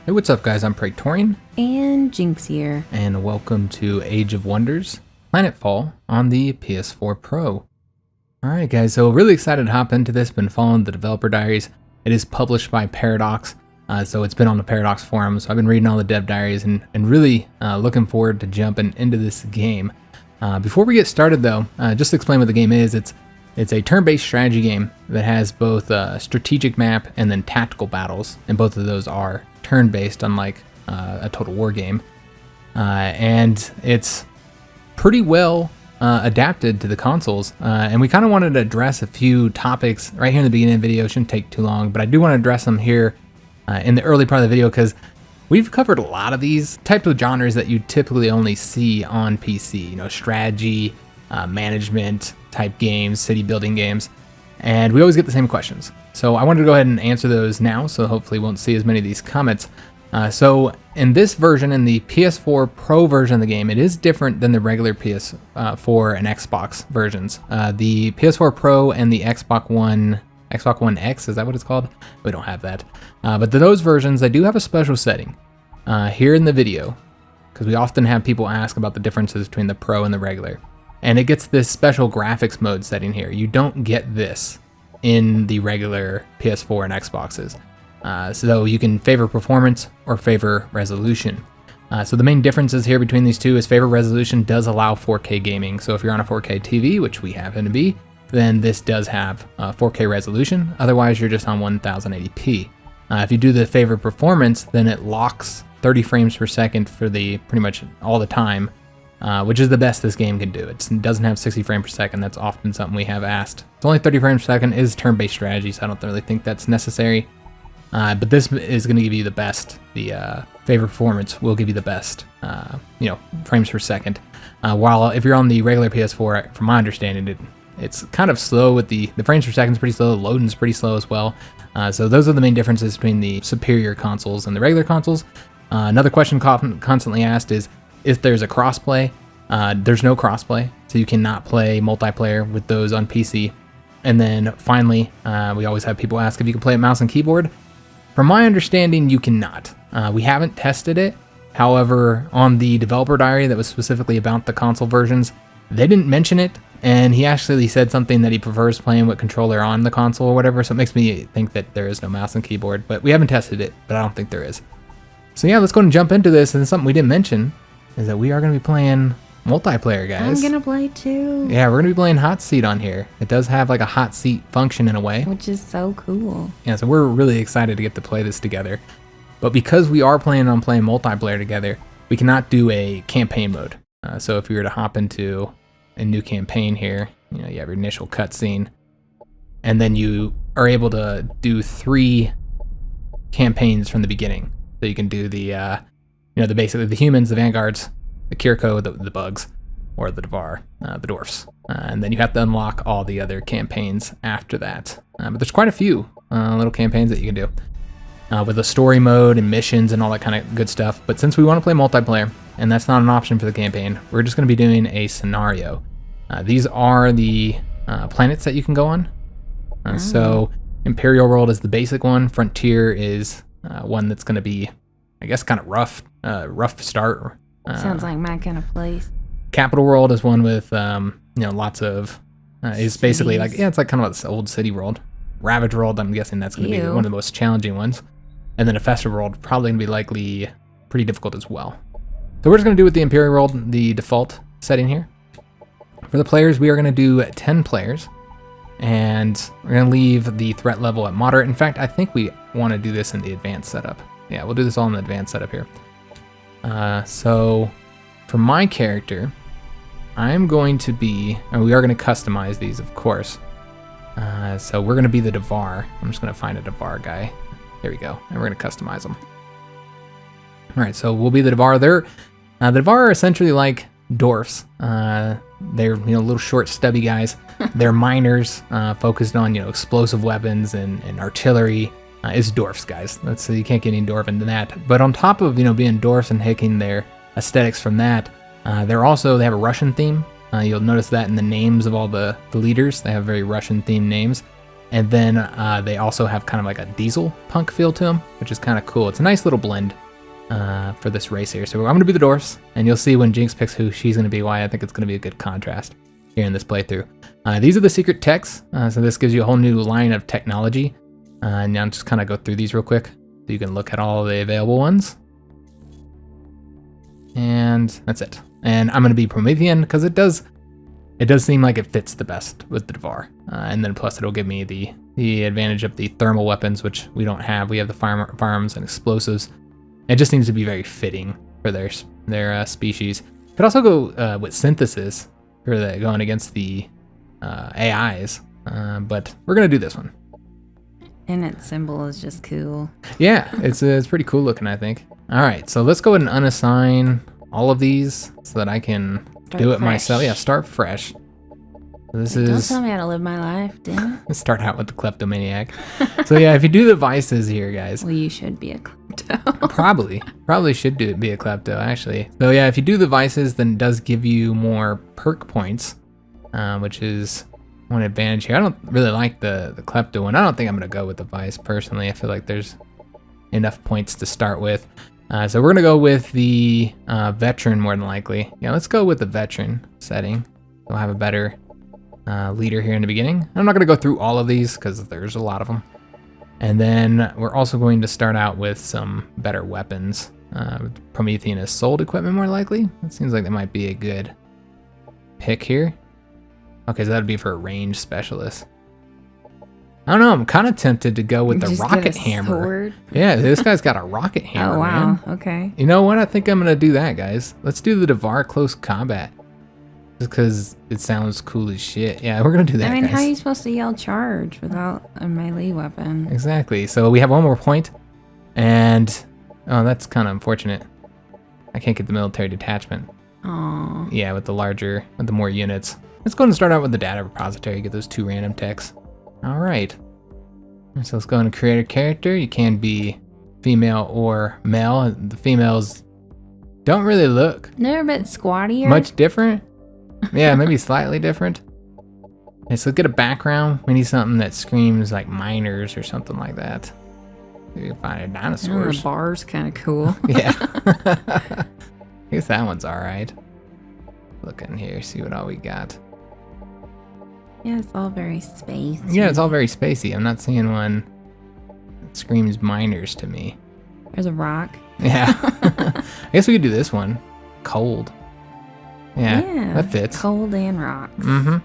Hey, what's up guys? I'm Praetorian. And Jynx here. And welcome to Age of Wonders, Planetfall on the PS4 Pro. Alright guys, so really excited to hop into this. Been following the developer diaries. It is published by Paradox, so it's been on the Paradox forum. So I've been reading all the dev diaries and really looking forward to jumping into this game. Before we get started though, just to explain what the game is, it's a turn-based strategy game that has both a strategic map and then tactical battles, and both of those are turn-based, unlike a Total War game. And it's pretty well adapted to the consoles. And we kind of wanted to address a few topics right here in the beginning of the video. It shouldn't take too long, but I do want to address them here in the early part of the video because we've covered a lot of these types of genres that you typically only see on PC. You know, strategy, management type games, city building games, and we always get the same questions. So I wanted to go ahead and answer those now, so hopefully we won't see as many of these comments. So in this version, in the PS4 Pro version of the game, it is different than the regular PS4 and Xbox versions. The PS4 Pro and the Xbox One X, is that what it's called? We don't have that. But those versions, they do have a special setting here in the video, because we often have people ask about the differences between the Pro and the regular. And it gets this special graphics mode setting here. You don't get this in the regular PS4 and Xboxes. So you can favor performance or favor resolution. So the main differences here between these two is favor resolution does allow 4K gaming. So if you're on a 4K TV, which we happen to be, then this does have 4K resolution. Otherwise, you're just on 1080p. If you do the favor performance, then it locks 30 frames per second for pretty much all the time. Which is the best this game can do. It doesn't have 60 frames per second. That's often something we have asked. It's only 30 frames per second. It is turn-based strategy, so I don't really think that's necessary. But this is going to give you the best. The favor performance will give you the best, frames per second. While if you're on the regular PS4, from my understanding, it's kind of slow with the frames per second is pretty slow. The loading's pretty slow as well. So those are the main differences between the superior consoles and the regular consoles. Another question constantly asked is, if there's a crossplay. There's no crossplay, so you cannot play multiplayer with those on PC. And then finally, we always have people ask if you can play it mouse and keyboard. From my understanding, you cannot. We haven't tested it. However, on the developer diary that was specifically about the console versions, they didn't mention it, and he actually said something that he prefers playing with controller on the console or whatever, so it makes me think that there is no mouse and keyboard, but we haven't tested it, but I don't think there is. So yeah, let's go and jump into this, and something we didn't mention is that we are going to be playing multiplayer, guys. I'm going to play too. Yeah, we're going to be playing hot seat on here. It does have like a hot seat function in a way. Which is so cool. Yeah, so we're really excited to get to play this together. But because we are planning on playing multiplayer together, we cannot do a campaign mode. So if you were to hop into a new campaign here, you have your initial cutscene, and then you are able to do 3 campaigns from the beginning. So you can do basically the humans, the vanguards, the Kirko, the bugs, or the Dvar, the dwarfs. And then you have to unlock all the other campaigns after that. But there's quite a few little campaigns that you can do with a story mode and missions and all that kind of good stuff. But since we want to play multiplayer, and that's not an option for the campaign, we're just going to be doing a scenario. These are the planets that you can go on. So Imperial World is the basic one. Frontier is one that's going to be, I guess, kind of rough start. Sounds like my kind of place. Capital World is one with, lots of, is basically like, it's like kind of this old city world. Ravage World, I'm guessing that's going to be one of the most challenging ones. And then a Festival World, probably going to be likely pretty difficult as well. So we're just going to do with the Imperial World, the default setting here. For the players, we are going to do 10 players. And we're going to leave the threat level at moderate. In fact, I think we want to do this in the advanced setup. Yeah, we'll do this all in the advanced setup here. So for my character, I'm going to be, and we are going to customize these, of course. So we're going to be the Dvar. I'm just going to find a Dvar guy. There we go. And we're going to customize them. All right, so we'll be the Dvar. The Dvar are essentially like dwarfs. They're little short, stubby guys. They're miners, focused on explosive weapons and artillery. Is dwarfs, guys. So you can't get any dwarven than that. But on top of being dwarfs and taking their aesthetics from that, they have a Russian theme. You'll notice that in the names of all the leaders. They have very Russian themed names. And then they also have kind of like a diesel punk feel to them, which is kind of cool. It's a nice little blend for this race here. So I'm going to be the dwarfs, and you'll see when Jynx picks who she's going to be, why I think it's going to be a good contrast here in this playthrough. These are the secret techs, so this gives you a whole new line of technology. And I'll just kind of go through these real quick so you can look at all the available ones. And that's it. And I'm going to be Promethean because it does seem like it fits the best with the Dvar. And then plus it'll give me the advantage of the thermal weapons, which we don't have. We have the firearms and explosives. It just seems to be very fitting for their species. Could also go with synthesis for going against the AIs, but we're gonna do this one. And its symbol is just cool. Yeah, it's pretty cool looking, I think. All right, so let's go ahead and unassign all of these so that I can do it myself. Yeah, start fresh. Don't tell me how to live my life, damn it. Start out with the kleptomaniac. So yeah, if you do the vices here, guys. Well, you should be a klepto. Probably should be a klepto, actually. So yeah, if you do the vices, then it does give you more perk points, which is one advantage here. I don't really like the klepto one. I don't think I'm gonna go with the vice personally. I feel like there's enough points to start with. So we're gonna go with the veteran more than likely. Yeah, let's go with the veteran setting. We'll have a better leader here in the beginning. I'm not gonna go through all of these because there's a lot of them. And then we're also going to start out with some better weapons. Promethean is sold equipment more likely. It seems like that might be a good pick here. Okay, so that'd be for a range specialist. I don't know, I'm kind of tempted to go with the rocket hammer. Sword. Yeah, this guy's got a rocket hammer, Oh, wow, man. okay. You know what? I think I'm gonna do that, guys. Let's do the Dvar close combat. Just because it sounds cool as shit. Yeah, we're gonna do that, I mean, guys. how are you supposed to yell charge without a melee weapon? Exactly. So we have one more point, and oh, that's kind of unfortunate. I can't get the military detachment. Aww. Yeah, with the more units. Let's go and start out with the data repository. Get those 2 random techs. All right. So let's go and create a character. You can be female or male. The females don't really look They're a bit squattier. much different. Yeah, maybe slightly different. Okay, so get a background. We need something that screams like miners or something like that. Maybe we can find a Oh, dinosaurs. the bar's kind of cool. Yeah. I guess that one's all right. Look in here, see what all we got. Yeah, it's all very spacey. Yeah, it's all very spacey. I'm not seeing one that screams miners to me. There's a rock. Yeah. I guess we could do this one. Cold. Yeah, that fits. Cold and rocks. Mm-hmm. All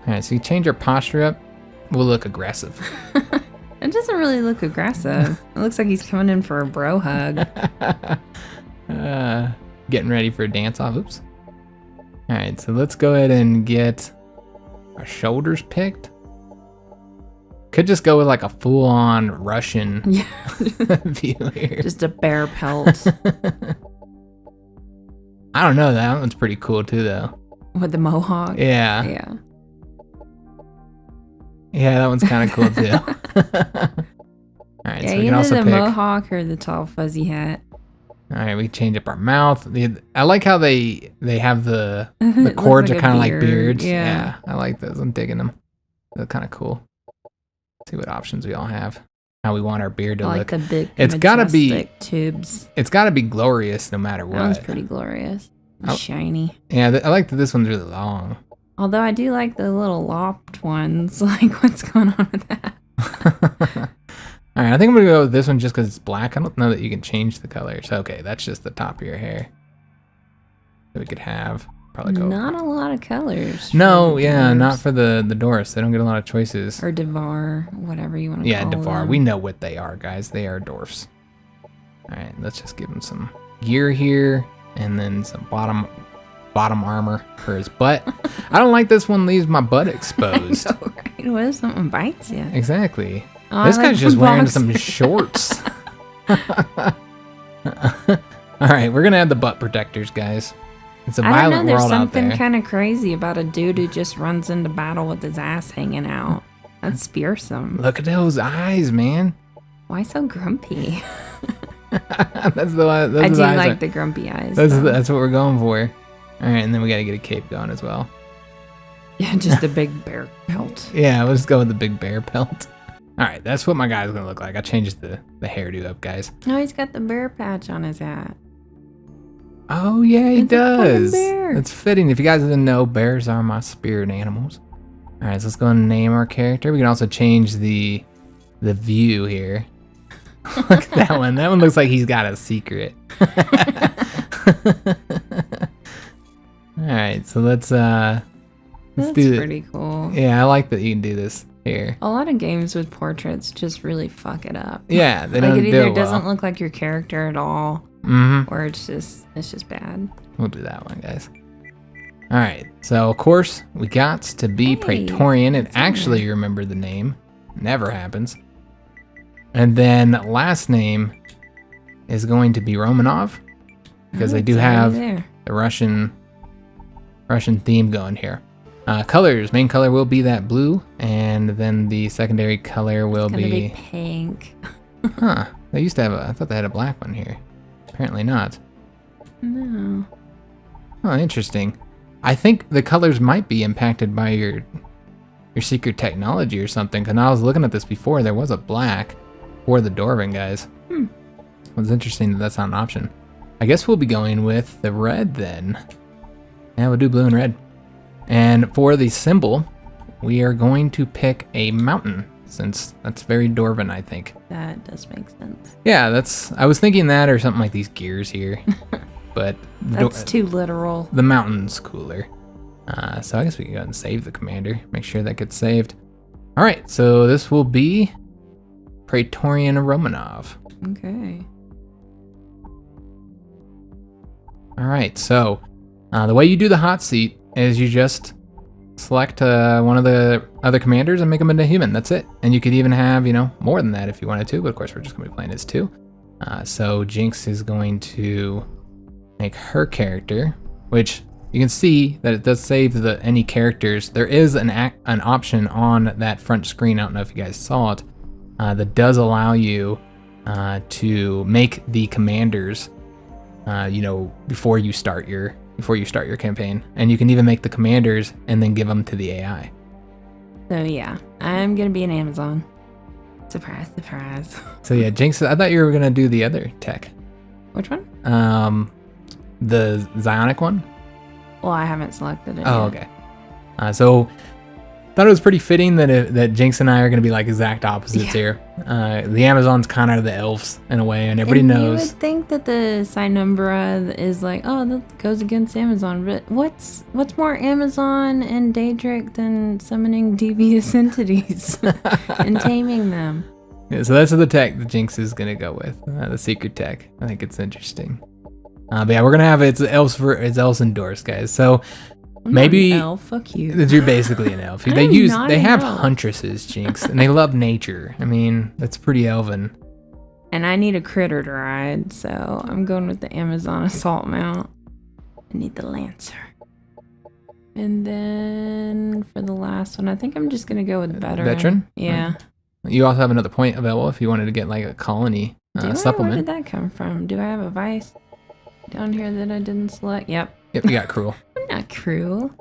right, so you change our posture up. We'll look aggressive. It doesn't really look aggressive. It looks like he's coming in for a bro hug. Getting ready for a dance off. Oops. All right, so let's go ahead and get our shoulders picked. Could just go with like a full-on Russian view here. Just a bear pelt. I don't know. That one's pretty cool too, though. With the mohawk. Yeah. Yeah. Yeah, that one's kind of cool too. All right, Yeah, so we can either also the pick. mohawk or the tall fuzzy hat. All right, we can change up our mouth. I like how they have the It looks cords like are a kind of like beard, beards. yeah. I like those. I'm digging them. They're kind of cool. Let's see what options we all have. How we want our beard to I like look. the big, It's gotta be- majestic tubes. It's got to be glorious no matter That one's what. pretty glorious. Oh. Shiny. Yeah, I like that this one's really long. Although I do like the little lopped ones. Like, what's going on with that? All right, I think I'm gonna go with this one just because it's black. I don't know that you can change the colors. Okay, that's just the top of your hair. So we could have probably go. Not a lot of colors. No, for yeah, dwarves. not for the dwarfs. They don't get a lot of choices. Or Dvar, whatever you want to Yeah, call Dvar. them. We know what they are, guys. They are dwarfs. All right, let's just give him some gear here, and then some bottom armor for his butt. I don't like this one. Leaves my butt exposed. I know, right? What if something bites you? Exactly. Oh, This I guy's like just the wearing boxers. some shorts. All right, we're gonna add the butt protectors, guys. It's a I don't know. violent There's world out something there. kind of crazy about a dude who just runs into battle with his ass hanging out. That's fearsome. Look at those eyes, man. Why so grumpy? That's the one. Those I are do the eyes like are- the grumpy eyes. That's, though. that's what we're going for. All right, and then we got to get a cape going as well. Yeah, just a big bear pelt. Yeah, let's go with the big bear pelt. Alright, that's what my guy's gonna look like. I changed the hairdo up, guys. No, he's got the bear patch on his hat. Oh, yeah, he It's a fucking does. bear. It's fitting. If you guys didn't know, bears are my spirit animals. Alright, so let's go and name our character. We can also change the view here. Look at that one. That one looks like he's got a secret. Alright, so let's That's do it. pretty cool. Yeah, I like that you can do this here. A lot of games with portraits just really fuck it up. Yeah, they Like don't it do either it well. doesn't look like your character at all, Mm-hmm. or it's just bad. We'll do that one, guys. Alright, so of course, we got to be Hey, Praetorian and it's in actually there. remember the name. Never happens. And then last name is going to be Romanov, because Oh, they do it's already have there. the Russian theme going here. Colors, main color will be that blue, and then the secondary color will It's gonna be be... pink. Huh, they used to have I thought they had a black one here. Apparently not. No. Oh, interesting. I think the colors might be impacted by your secret technology or something, because I was looking at this before, there was a black for the Dwarven guys. It's interesting that that's not an option. I guess we'll be going with the red then. Yeah, we'll do blue and red. And for the symbol, we are going to pick a mountain, since that's very Dwarven, I think. That does make sense. Yeah, I was thinking that or something like these gears here. But That's too literal. the mountain's cooler. So I guess we can go ahead and save the commander. Make sure that gets saved. All right, so this will be Praetorian Romanov. Okay. All right, so the way you do the hot seat is you just select one of the other commanders and make them into human. That's it. And you could even have, more than that if you wanted to, but of course we're just gonna be playing as two. So Jynx is going to make her character, which you can see that it does save any characters. There is an option on that front screen, I don't know if you guys saw it, that does allow you to make the commanders, before you start your campaign, and you can even make the commanders and then give them to the AI. So yeah, I'm gonna be an Amazon. Surprise, surprise. So yeah, Jynx, I thought you were gonna do the other tech, Which one? the Zionic one. Well, I haven't selected it. Oh, yet. okay. So thought it was pretty fitting that Jynx and I are going to be like exact opposites here. The Amazon's kind of the elves in a way, and everybody knows. You would think that the Sinumbra is like, oh, that goes against Amazon, but what's more Amazon and Daedric than summoning devious entities and taming them? Yeah, so that's the tech that Jynx is going to go with, the secret tech. I think it's interesting. But yeah, we're going to have it's elves and dwarves, guys. So I'm maybe not an elf, fuck you. you're basically an elf. I'm not They an have elf. huntresses, Jynx, and they love nature. I mean, that's pretty elven. And I need a critter to ride, so I'm going with the Amazon assault mount. I need the Lancer. And then for the last one, I think I'm just gonna go with veteran. Yeah. You also have another point available if you wanted to get like a colony Where supplement. did that come from? Do I have a vice down here that I didn't select? Yep. Yep, you got cruel. I'm not cruel.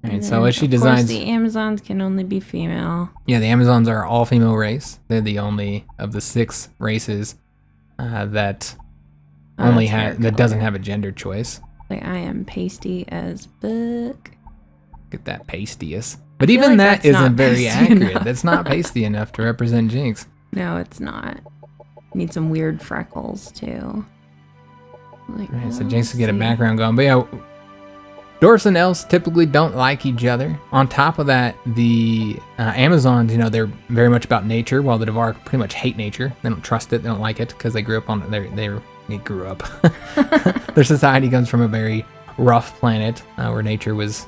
Alright, so what she Of designs. course, the Amazons can only be female. Yeah, the Amazons are all female race. They're the only of the 6 races that only that's has fair that doesn't color. have a gender choice. Like I am pasty as fuck. Get that pastiest. But feel even like that that's not isn't very pasty accurate. enough. That's not pasty enough to represent Jynx. No, it's not. Need some weird freckles too. Like, Alright, so oh, Jynx will get a see. background going. But yeah, dwarfs and elves typically don't like each other. On top of that, the Amazons, they're very much about nature, while the Dvar pretty much hate nature. They don't trust it. They don't like it because they grew up on they grew up. Their society comes from a very rough planet where nature was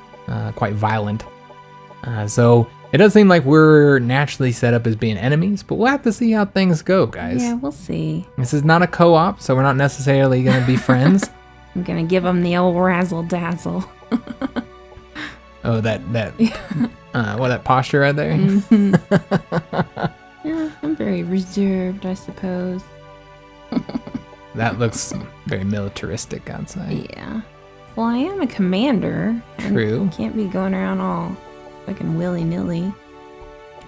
quite violent. So it does seem like we're naturally set up as being enemies, but we'll have to see how things go, guys. Yeah, we'll see. This is not a co-op, so we're not necessarily going to be friends. I'm gonna give them the old razzle dazzle. Oh, that posture right there. Yeah, I'm very reserved, I suppose. That looks very militaristic outside. Yeah. Well, I am a commander. True. I can't be going around all fucking willy-nilly.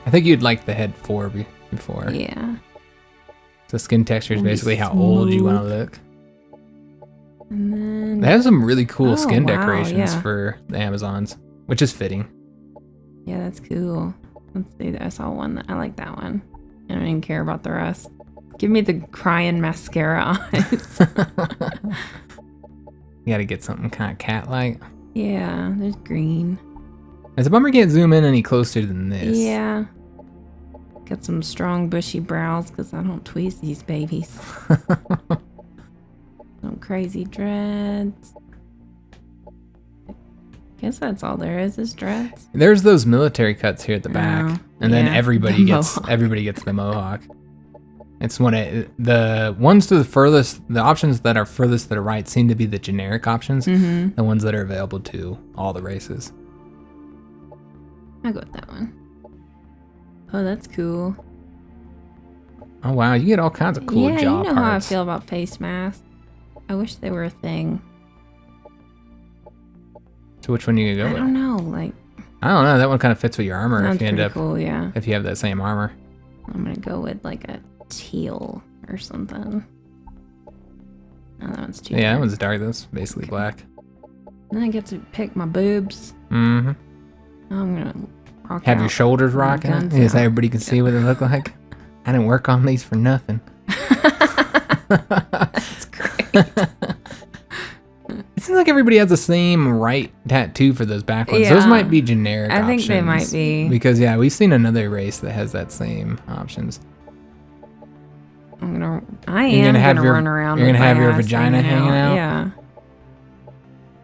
I think you'd like the head 4 before. Yeah. So skin texture is It'll be basically how old you want to smooth. look. And then They have some really cool Oh, skin wow, decorations yeah. for the Amazons, which is fitting. yeah, that's cool. Let's see. I saw one that I like that one. I don't even care about the rest. Give me the crying mascara eyes. You got to get something kind of cat-like. Yeah, there's green. It's a bummer you can't zoom in any closer than this. Yeah. Got some strong bushy brows because I don't tweeze these babies. Some crazy dreads. Guess that's all there is dreads. There's those military cuts here at the back, Oh, and then yeah, everybody the gets mohawk. the mohawk. It's the ones to the furthest, the options that are furthest to the right seem to be the generic options, Mm-hmm. the ones that are available to all the races. I'll go with that one. Oh, that's cool. Oh wow, you get all kinds of cool yeah, jaw you know how I parts. feel about face masks. I wish they were a thing. So which one you gonna I go don't with? know. Like, I don't know. That one kind of fits with your armor sounds if you end pretty up cool. Yeah, if you have that same armor. I'm gonna go with like a teal or something. Oh, that one's too. Yeah, that dark. one's dark. That's basically Okay. black. Then I get to pick my boobs. Mm-hmm. I'm gonna rock Have out. your shoulders my rocking, guns yeah, so out. everybody can see what they look like. I didn't work on these for nothing. That's great. It seems like everybody has the same right tattoo for those back ones. Those Yeah. might be generic I think they might options, be. because yeah, we've seen another race that has that same options. I am You're gonna have gonna your- run around. you're with gonna my have your ass vagina hanging out? Yeah.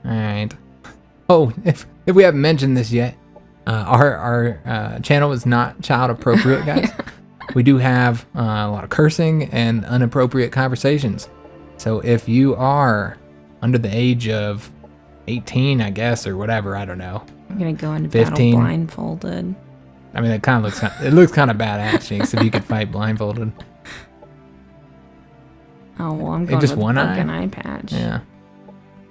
All right. Oh, if we haven't mentioned this yet, our channel is not child appropriate, guys. We do have a lot of cursing and inappropriate conversations. So if you are under the age of 18, I guess, or whatever, I don't know. I'm gonna go into 15. battle blindfolded. I mean, it kind of looks kind of badass, Jinx, if you could fight blindfolded. Oh well, I'm going just with one a eye? fucking eye patch. Yeah.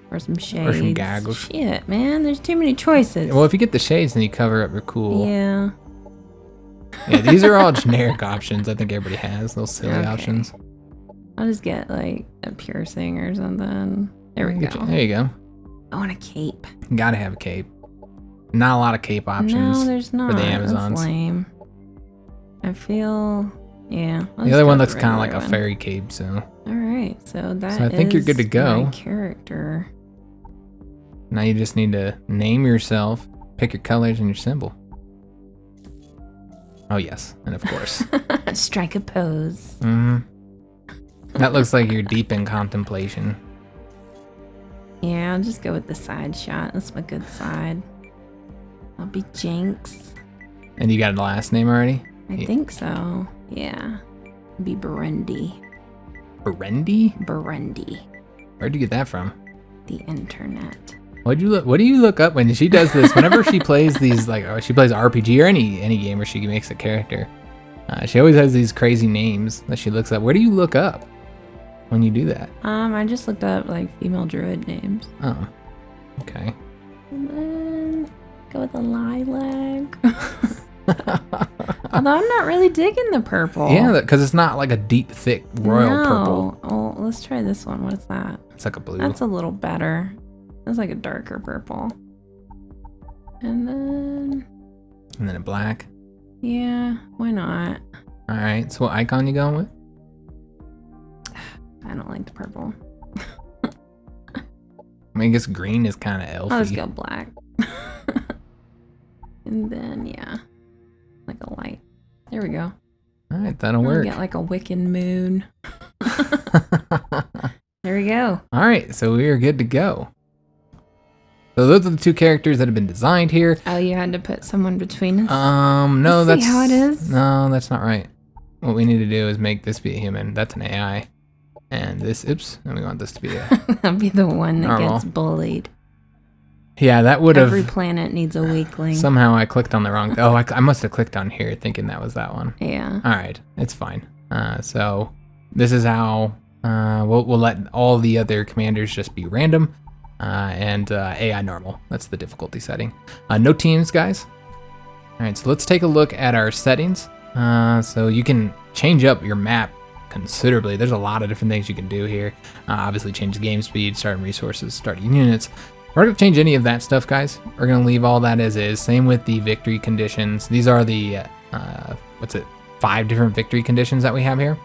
Or some shades. goggles. Shit, man, there's too many choices. Well, if you get the shades, then you cover up your cool. Yeah. Yeah, these are all generic options. I think everybody has those silly Okay. options. I'll just get like a piercing or something. There we go. There you go. I want a cape. You gotta have a cape. Not a lot of cape options. No, there's not. the Amazons. That's lame. I feel. Yeah. I'll The just other go one with looks the kind of like regular a one. fairy cape, so All right, so that I think you're good to is go. my character. now you just need to name yourself, pick your colors and your symbol. Oh yes, and of course. Strike a pose. That looks like you're deep in contemplation. Yeah, I'll just go with the side shot. That's my good side. I'll be Jinx. And you got a last name already? I Yeah. think so. Yeah. I'll be Burundi. Burundi? Burundi. Where'd you get that from? The internet. What do you look up when she does this? Whenever she plays these, like, she plays RPG or any game where she makes a character, she always has these crazy names that she looks up. Where do you look up when you do that? I just looked up like female druid names. Oh, okay. And then go with a lilac. Although I'm not really digging the purple. Yeah, because it's not like a deep, thick royal purple. Oh, let's try this one. What's that? It's like a blue. That's a little better. That's like a darker purple. And then, a black. yeah, why not? All right. So what icon you going with? I don't like the purple. I mean, I guess green is kind of elfy. I'll just go black. And then, yeah, like a light. There we go. All right, that'll I'll work. get like a wicked moon. There we go. All right, so we are good to go. So those are the two characters that have been designed here. Oh, you had to put someone between us? No, Let's that's see how it is. No, that's not right. What we need to do is make this be a human. That's an AI. And this, oops, and we want this to be a. That'll be the one that Normal. gets bullied. Yeah, that would Every have. planet needs a weakling. Somehow I clicked on the wrong. Oh, I must have clicked on here thinking that was that one. Yeah. All right, it's fine. So this is how we'll let all the other commanders just be random, and AI normal. That's the difficulty setting. No teams, guys. All right, so let's take a look at our settings. So you can change up your map considerably. There's a lot of different things you can do here. Obviously change the game speed, starting resources, starting units. We're not going to change any of that stuff, guys. We're going to leave all that as is. Same with the victory conditions. These are the, 5 different victory conditions that we have here.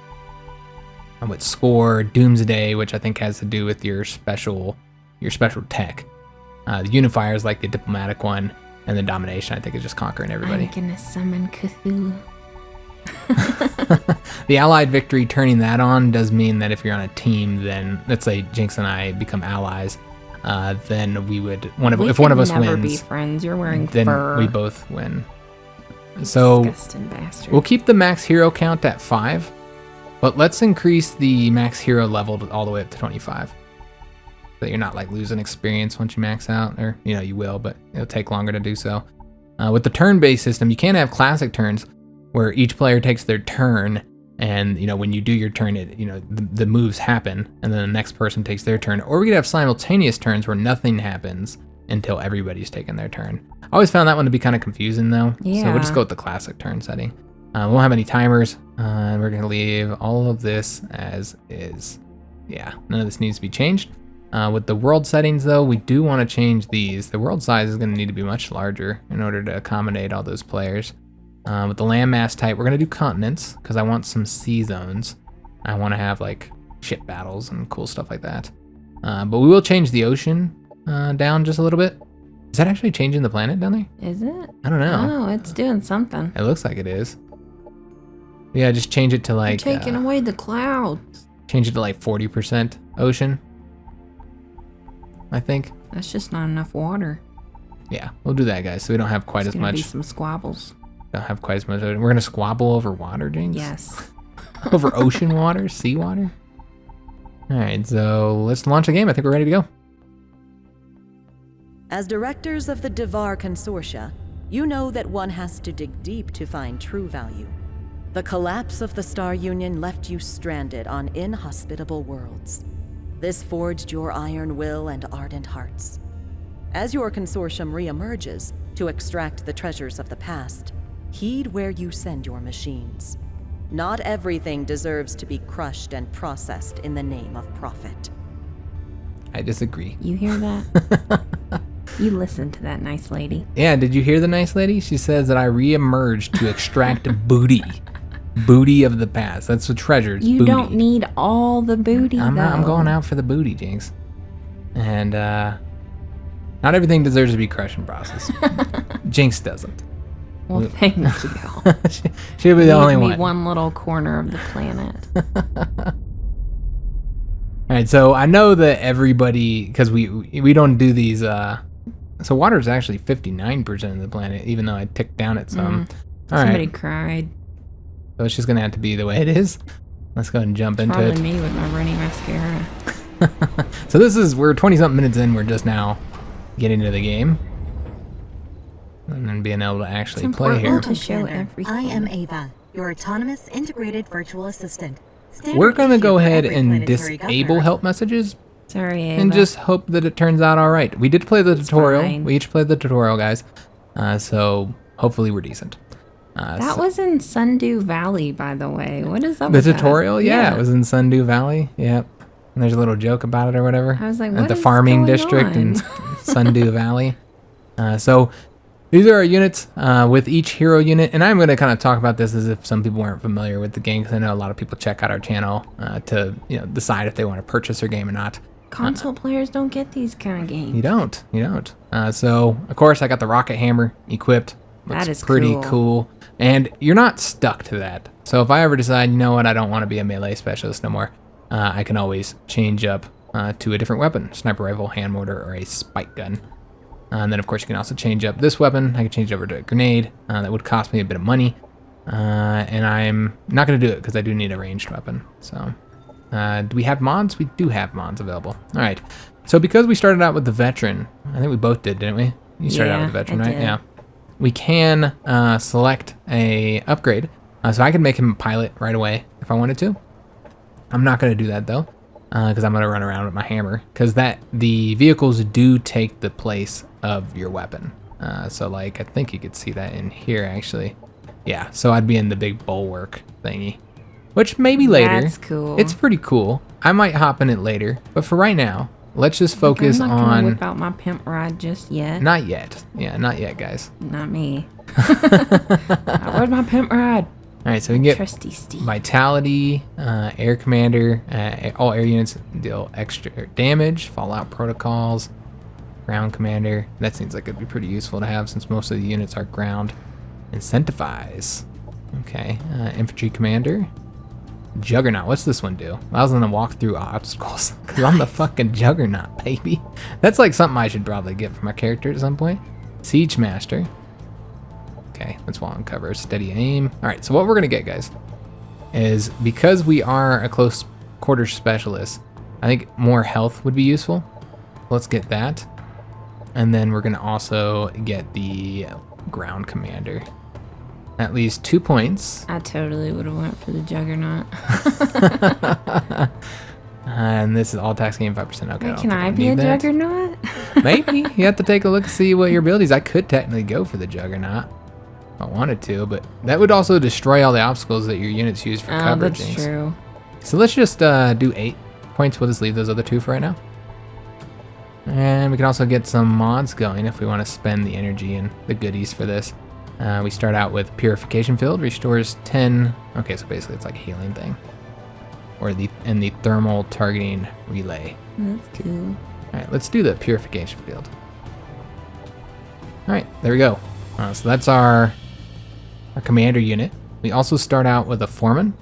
With score, doomsday, which I think has to do with your special tech. The unifier is like the diplomatic one, and the domination I think is just conquering everybody. I'm gonna summon Cthulhu. The allied victory, turning that on does mean that if you're on a team, then let's say Jynx and I become allies, then we would if one of us never wins, be friends. You're wearing then fur. we both win. So Disgusting bastard. we'll keep the max hero count at 5, but let's increase the max hero level all the way up to 25. So you're not like losing experience once you max out, or you will, but it'll take longer to do so. With the turn-based system, you can have classic turns where each player takes their turn, and when you do your turn, the moves happen, and then the next person takes their turn. Or we could have simultaneous turns where nothing happens until everybody's taken their turn. I always found that one to be kind of confusing though. Yeah. So we'll just go with the classic turn setting. We won't have any timers. We're gonna leave all of this as is. Yeah, none of this needs to be changed. With the world settings though, we do want to change these. The world size is gonna need to be much larger in order to accommodate all those players. With the landmass type, we're gonna do continents because I want some sea zones. I want to have like ship battles and cool stuff like that. But we will change the ocean down just a little bit. Is that actually changing the planet down there? Is it? I don't know. Oh, it's doing something. It looks like it is. Yeah, just change it to like You're taking away the clouds. change it to like 40% ocean, I think. That's just not enough water. Yeah, we'll do that, guys. So we don't have quite There's as gonna much. be some squabbles. Don't have quite as much. We're gonna squabble over water, Jinx. Yes. Over ocean water, sea water. All right, so let's launch the game. I think we're ready to go. As directors of the Dvar Consortia, you know that one has to dig deep to find true value. The collapse of the Star Union left you stranded on inhospitable worlds. This forged your iron will and ardent hearts. As your consortium reemerges to extract the treasures of the past, heed where you send your machines. Not everything deserves to be crushed and processed in the name of profit. I disagree. You hear that? You listen to that nice lady. Yeah, did you hear the nice lady? She says that I re-emerged to extract booty. Booty of the past. That's the treasure. It's You booty. don't need all the booty, I'm going out for the booty, Jinx. And not everything deserves to be crushed and processed. Jinx doesn't. Well, thank you. She'll be the only Leave me one. one little corner of the planet. All right, so I know that everybody, because we don't do these. So water is actually 59% of the planet, even though I ticked down at some. All Somebody right, cried. so it's just gonna have to be the way it is. Let's go ahead and jump into Probably it. me with my runny mascara. So we're 20-something minutes in. We're just now getting into the game, and then being able to actually It's play important here. to show Commander, everything. I am Ava, your autonomous integrated virtual assistant. Standard We're gonna issue go for ahead every and planetary disable governor. help messages Sorry, Ava. and just hope that it turns out all right. We did play the tutorial. fine. We each played the tutorial, guys. So hopefully we're decent. That was in Sundew Valley, by the way. What is up The with that? tutorial, yeah, it was in Sundew Valley. Yep. And there's a little joke about it or whatever. I was like, at what the is farming going district in on? Sundew Valley. So these are our units with each hero unit, and I'm going to kind of talk about this as if some people aren't familiar with the game, because I know a lot of people check out our channel to decide if they want to purchase their game or not. Console players don't get these kind of games. You don't. So of course I got the rocket hammer equipped. Looks That is pretty cool. And you're not stuck to that. So if I ever decide, you know what, I don't want to be a melee specialist no more, I can always change up to a different weapon, sniper rifle, hand mortar, or a spike gun. And then of course you can also change up this weapon. I can change it over to a grenade. That would cost me a bit of money. And I'm not going to do it because I do need a ranged weapon. So do we have mods? We do have mods available. All right. So because we started out with the veteran, I think we both did, didn't we? You started out with the veteran, I right? did. Yeah. We can select a upgrade. So I can make him a pilot right away if I wanted to. I'm not going to do that though, because I'm going to run around with my hammer, because the vehicles do take the place of your weapon. So like, I think you could see that in here actually. Yeah, so I'd be in the big bulwark thingy, which maybe later. That's cool. It's pretty cool. I might hop in it later, but for right now, let's just focus I'm not gonna on. whip out my pimp ride just yet. Not yet. Yeah, not yet, guys. Not me. Where's my pimp ride? All right, so we can get Trusty Steve. Vitality, Air Commander, all air units deal extra damage, Fallout Protocols, Ground Commander. That seems like it'd be pretty useful to have since most of the units are ground. Incentivize. Okay, Infantry Commander. Juggernaut, what's this one do? I was gonna walk through obstacles, because I'm the fucking Juggernaut, baby. That's like something I should probably get for my character at some point. Siege Master. Okay, that's while on cover. Steady aim. All right, so what we're gonna get, guys, is because we are a close quarters specialist, I think more health would be useful. Let's get that. And then we're gonna also get the ground commander. At least 2 points. I totally would have went for the Juggernaut. And this is all tax gain 5%. Okay. Wait, can I be a Juggernaut? Maybe. You have to take a look and see what your abilities. I could technically go for the Juggernaut if I wanted to, but that would also destroy all the obstacles that your units use for coverage. That's true. So let's just do 8 points. We'll just leave those other 2 for right now. And we can also get some mods going if we want to spend the energy and the goodies for this. We start out with Purification Field, restores 10. Okay, so basically it's like a healing thing. Or the Thermal Targeting Relay. That's cool. Alright, let's do the Purification Field. Alright, there we go. So that's our commander unit. We also start out with a Foreman,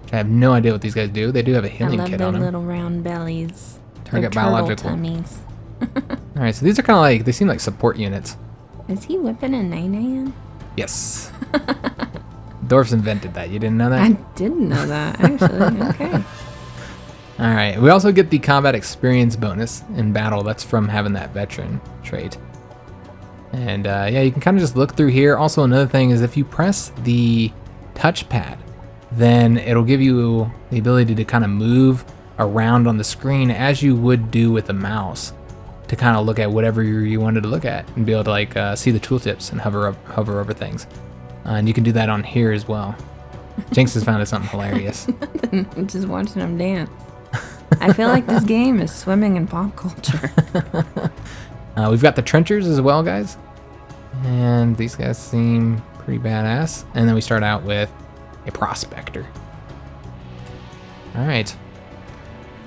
which I have no idea what these guys do. They do have a healing kit on them. I love their little round bellies. Target Their biological. tummies. Alright, so these are kind of like, they seem like support units. Is he whipping a nay-nay? Yes. Dwarfs invented that. You didn't know that? I didn't know that, actually. Okay. Alright, we also get the combat experience bonus in battle. That's from having that veteran trait. And yeah, you can kind of just look through here. Also, another thing is if you press the touchpad, then it'll give you the ability to kind of move around on the screen as you would do with a mouse, to kind of look at whatever you wanted to look at and be able to like see the tooltips and hover over things. And you can do that on here as well. Jinx has found it something hilarious. I'm just watching him dance. I feel like this game is swimming in pop culture. We've got the trenchers as well, guys. And these guys seem pretty badass. And then we start out with a prospector. All right.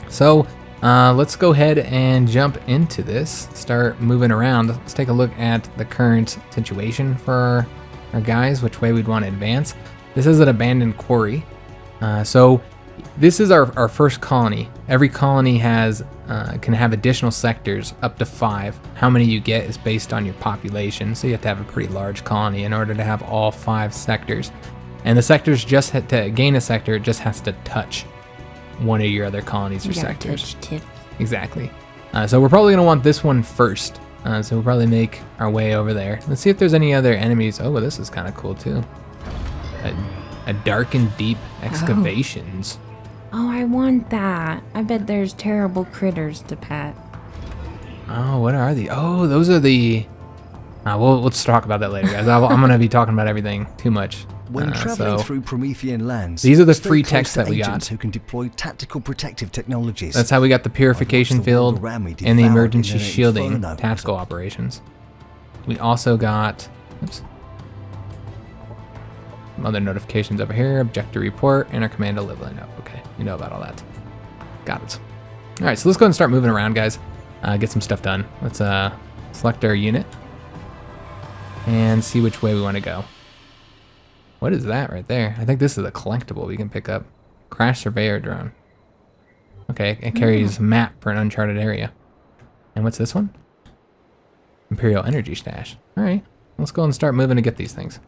So let's go ahead and jump into this. Start moving around. Let's take a look at the current situation for our guys, which way we'd want to advance. This is an abandoned quarry. So this is our first colony. Every colony has can have additional sectors up to 5. How many you get is based on your population. So you have to have a pretty large colony in order to have all 5 sectors. And the sectors just had to gain a sector. It just has to touch one of your other colonies or sectors. Exactly. So we're probably gonna want this one first. So we'll probably make our way over there. Let's see if there's any other enemies. Oh, well, this is kind of cool too. A dark and deep excavations. Oh, I want that. I bet there's terrible critters to pet. Oh, what are the? Oh, those are the. Let's talk about that later, guys. I'm gonna be talking about everything too much. When traveling through Promethean lands, these are the stay free close texts to that we got. agents who can deploy tactical protective technologies. That's how we got the purification I've watched the world field around me and the devoured emergency in an shielding inferno. tactical operations. We also got other notifications over here. Objective report and our commando leveling up. Okay, you know about all that. Got it. All right, so let's go ahead and start moving around, guys. Get some stuff done. Let's select our unit and see which way we want to go. What is that right there? I think this is a collectible we can pick up. Crash Surveyor Drone. Okay, it carries a map for an uncharted area. And what's this one? Imperial Energy Stash. All right, let's go and start moving to get these things.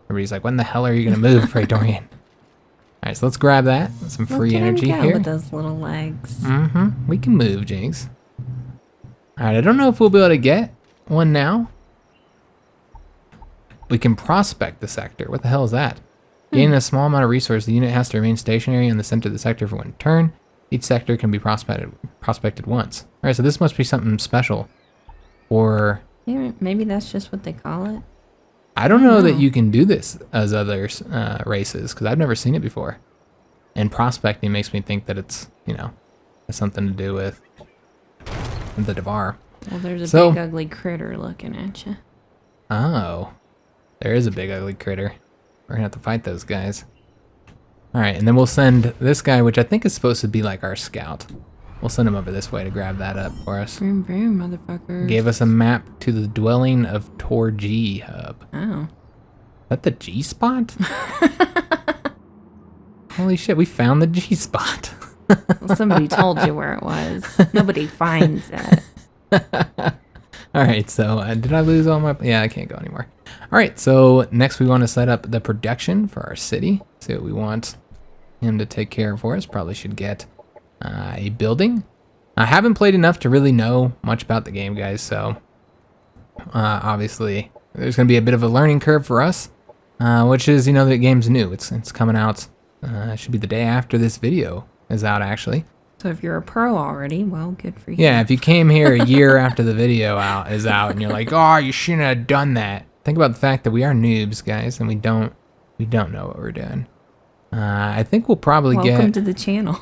Everybody's like, when the hell are you gonna move, Praetorian? All right, so let's grab that. Some free energy here. With those little legs. We can move, Jinx. All right, I don't know if we'll be able to get one now. We can prospect the sector. What the hell is that? Gaining a small amount of resource, the unit has to remain stationary in the center of the sector for one turn. Each sector can be prospected once. All right, so this must be something special for Yeah, maybe that's just what they call it. I don't know that you can do this as other races, because I've never seen it before. And prospecting makes me think that it's, you know, has something to do with the Dvar. Well, there's a big ugly critter looking at you. Oh, there is a big ugly critter. We're gonna have to fight those guys. All right, and then we'll send this guy, which I think is supposed to be like our scout. We'll send him over this way to grab that up for us. Vroom, vroom, motherfuckers. Gave us a map to the dwelling of Tor G hub. Oh. Is that the G spot? Holy shit, we found the G spot. Well, somebody told you where it was. Nobody finds it. All right, so did I lose all my... Yeah, I can't go anymore. All right, so next we want to set up the production for our city. See what we want him to take care of for us. Probably should get a building. I haven't played enough to really know much about the game, guys, so obviously there's going to be a bit of a learning curve for us, which is, you know, the game's new. It's coming out, it should be the day after this video is out, actually. So if you're a pro already, well, good for you. Yeah, if you came here a year after the video is out and you're like, oh, you shouldn't have done that. Think about the fact that we are noobs, guys, and we don't know what we're doing. I think we'll probably Welcome to the channel.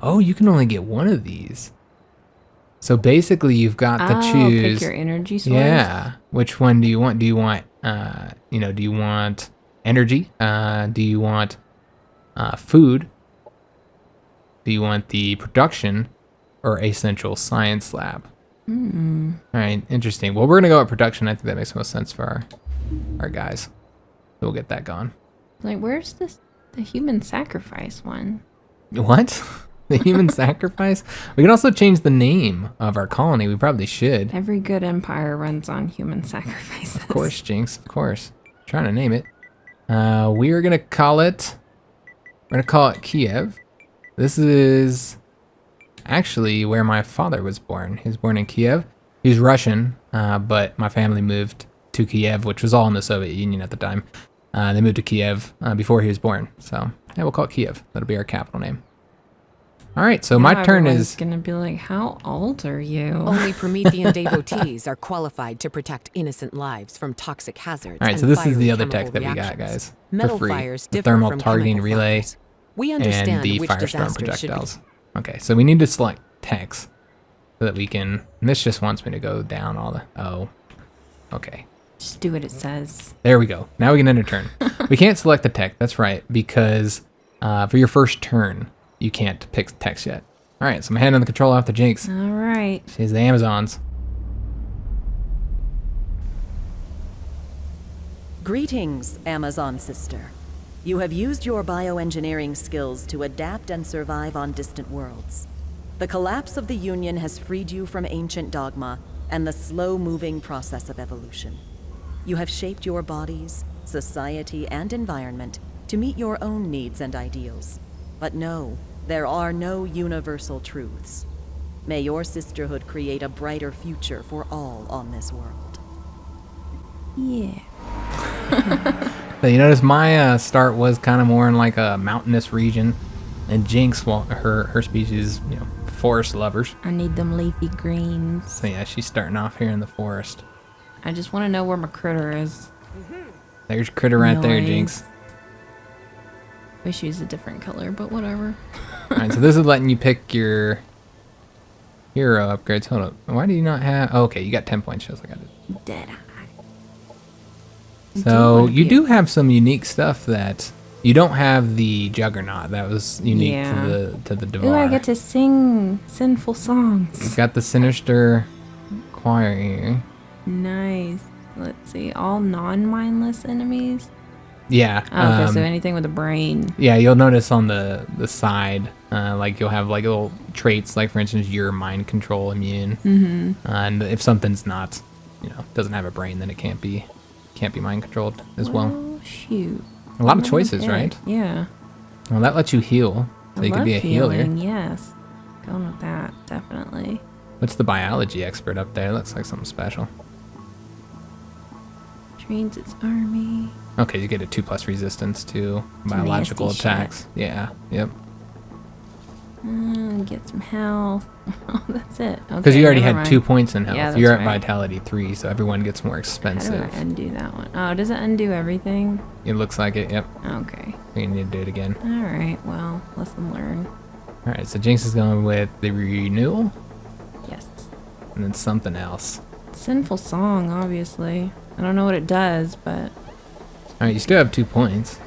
Oh, you can only get one of these. So basically, you've got to choose. Pick your energy source. Yeah. Which one do you want? Do you want, you know, do you want energy? Do you want food? Do you want the production or essential science lab? All right, interesting. Well, we're gonna go with production. I think that makes most sense for our guys. So we'll get that going. Like, where's the human sacrifice one? What? The human sacrifice? We can also change the name of our colony. We probably should. Every good empire runs on human sacrifices. Of course, Jinx. Of course. I'm trying to name it. We are gonna call it. We're gonna call it Kiev. This is actually where my father was born. He was born in Kiev. He was Russian, but my family moved to Kiev, which was all in the Soviet Union at the time. They moved to Kiev before he was born. So yeah, we'll call it Kiev. That'll be our capital name. All right, so my turn is gonna be like, how old are you? Only Promethean devotees are qualified to protect innocent lives from toxic hazards. All right, so this is the other tech that we got, guys, Metal for free. fires The differ thermal from targeting chemical relay fires. We understand and the which firestorm disasters should be- projectiles. Okay, so we need to select techs so that we can. And this just wants me to go down all the. Oh, okay. Just do what it says. There we go. Now we can end a turn. We can't select the tech. That's right, because for your first turn, you can't pick techs yet. All right, so I'm handing the control off to Jinx. All right. She's the Amazons. Greetings, Amazon sister. You have used your bioengineering skills to adapt and survive on distant worlds. The collapse of the Union has freed you from ancient dogma and the slow-moving process of evolution. You have shaped your bodies, society, and environment to meet your own needs and ideals. But no, there are no universal truths. May your sisterhood create a brighter future for all on this world. Yeah. So you notice my start was kind of more in like a mountainous region, and Jinx, well, her species, you know, forest lovers. I need them leafy greens. So yeah, she's starting off here in the forest. I just want to know where my critter is. There's your critter right there, Nice. Jinx. Wish he was a different color, but whatever. All right, so this is letting you pick your hero upgrades. Hold up, why do you not have? Oh, okay, you got 10 points. Just like I did. Deadeye. So you do have some unique stuff that you don't have. The Juggernaut that was unique to the Dvar. Ooh, I get to sing sinful songs. You've got the Sinister Choir here. Nice. Let's see. All non-mindless enemies. Yeah. Oh, okay, so anything with a brain. Yeah, you'll notice on the side, like you'll have like little traits, like for instance, you're mind control immune. Mm-hmm. And if something's not, you know, doesn't have a brain, then it can't be mind controlled as well. Oh, shoot. A lot of choices, right? Yeah. Well, that lets you heal, so you can be a healer. Healing, yes. Going with that, definitely. What's the biology expert up there? Looks like something special. Trains its army. Okay, you get a 2+ resistance to biological nasty attacks. shit. Yeah, yep. Get some health. Oh, that's it. Because Okay, you already never had mind. 2 points in health. Yeah, that's You're at right. Vitality 3, so everyone gets more How do expensive. I undo that one? Oh, does it undo everything? It looks like it, yep. Okay. You need to do it again. Alright, well, lesson learned. Alright, so Jinx is going with the renewal, Yes. and then something else. Sinful song, obviously. I don't know what it does, but Alright, you still have 2 points.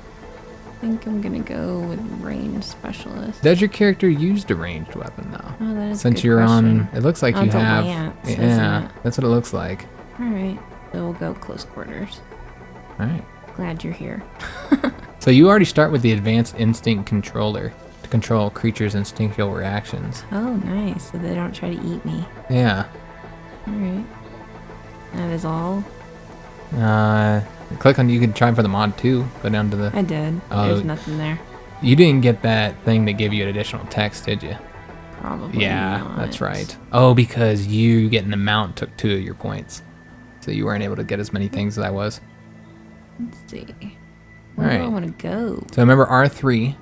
I think I'm gonna go with range specialist. Does your character use the ranged weapon, though? Oh, that is a Since good you're question. on, it looks like Oh, you it's a have, lance, yeah, isn't it? that's what it looks like. Alright, so we'll go close quarters. Alright. Glad you're here. So you already start with the advanced instinct controller to control creatures' instinctual reactions. Oh, nice. So they don't try to eat me. Yeah. Alright. That is all. Click on, you can try for the mod too. Go down to the, I did. Oh. There's nothing there. you didn't get that thing that gave you an additional text, did you? Probably Yeah, not. that's right. Oh, because you getting the mount took 2 of your points. So you weren't able to get as many things as I was. Let's see. Where do I Alright. want to go? So remember R3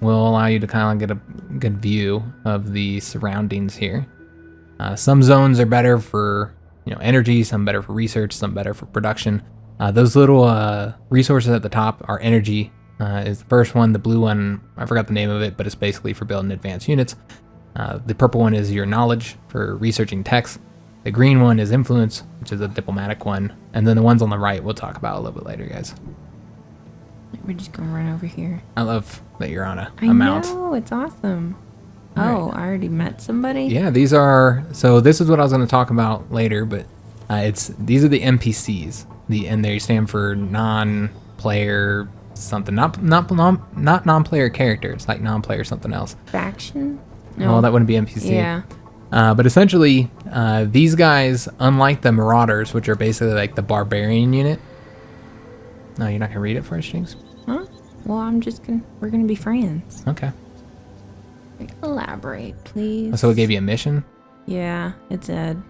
will allow you to kind of get a good view of the surroundings here. Some zones are better for, energy, some better for research, some better for production. Those little resources at the top are energy. Is the first one. The blue one, I forgot the name of it, but it's basically for building advanced units. The purple one is your knowledge for researching text. The green one is influence, which is a diplomatic one. And then the ones on the right we'll talk about a little bit later, guys. We're just gonna run over here. I love that you're on a I mount. know, it's awesome. All Oh, I already met somebody? Yeah, this is what I was going to talk about later, but these are the NPCs. And they stand for non-player something, not non-player characters, like non-player something else. Faction? Well, that wouldn't be NPC. Yeah. But essentially, these guys, unlike the Marauders, which are basically like the barbarian unit. No, you're not gonna read it first, Jinx? Huh? Well, we're gonna be friends. Okay. Elaborate, please. So it gave you a mission. Yeah, it's Ed.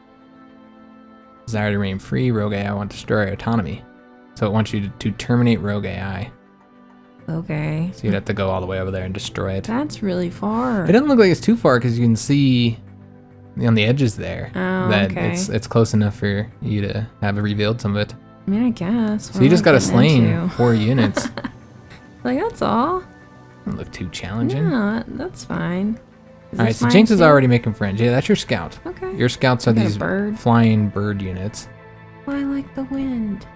Desire to remain free. Rogue AI want to destroy autonomy. So it wants you to terminate rogue AI. Okay. So you'd have to go all the way over there and destroy it. That's really far. It doesn't look like it's too far because you can see on the edges there Oh, that okay. it's close enough for you to have revealed some of it. I mean, I guess. So you just got to getting slain into? 4 units. Like, that's all. Doesn't look too challenging. Yeah, that's fine. Is All right, this so mine Jinx is too? already making friends. Yeah, that's your scout. Okay. Your scouts are I got a these bird. flying bird units. Oh, I like the wind.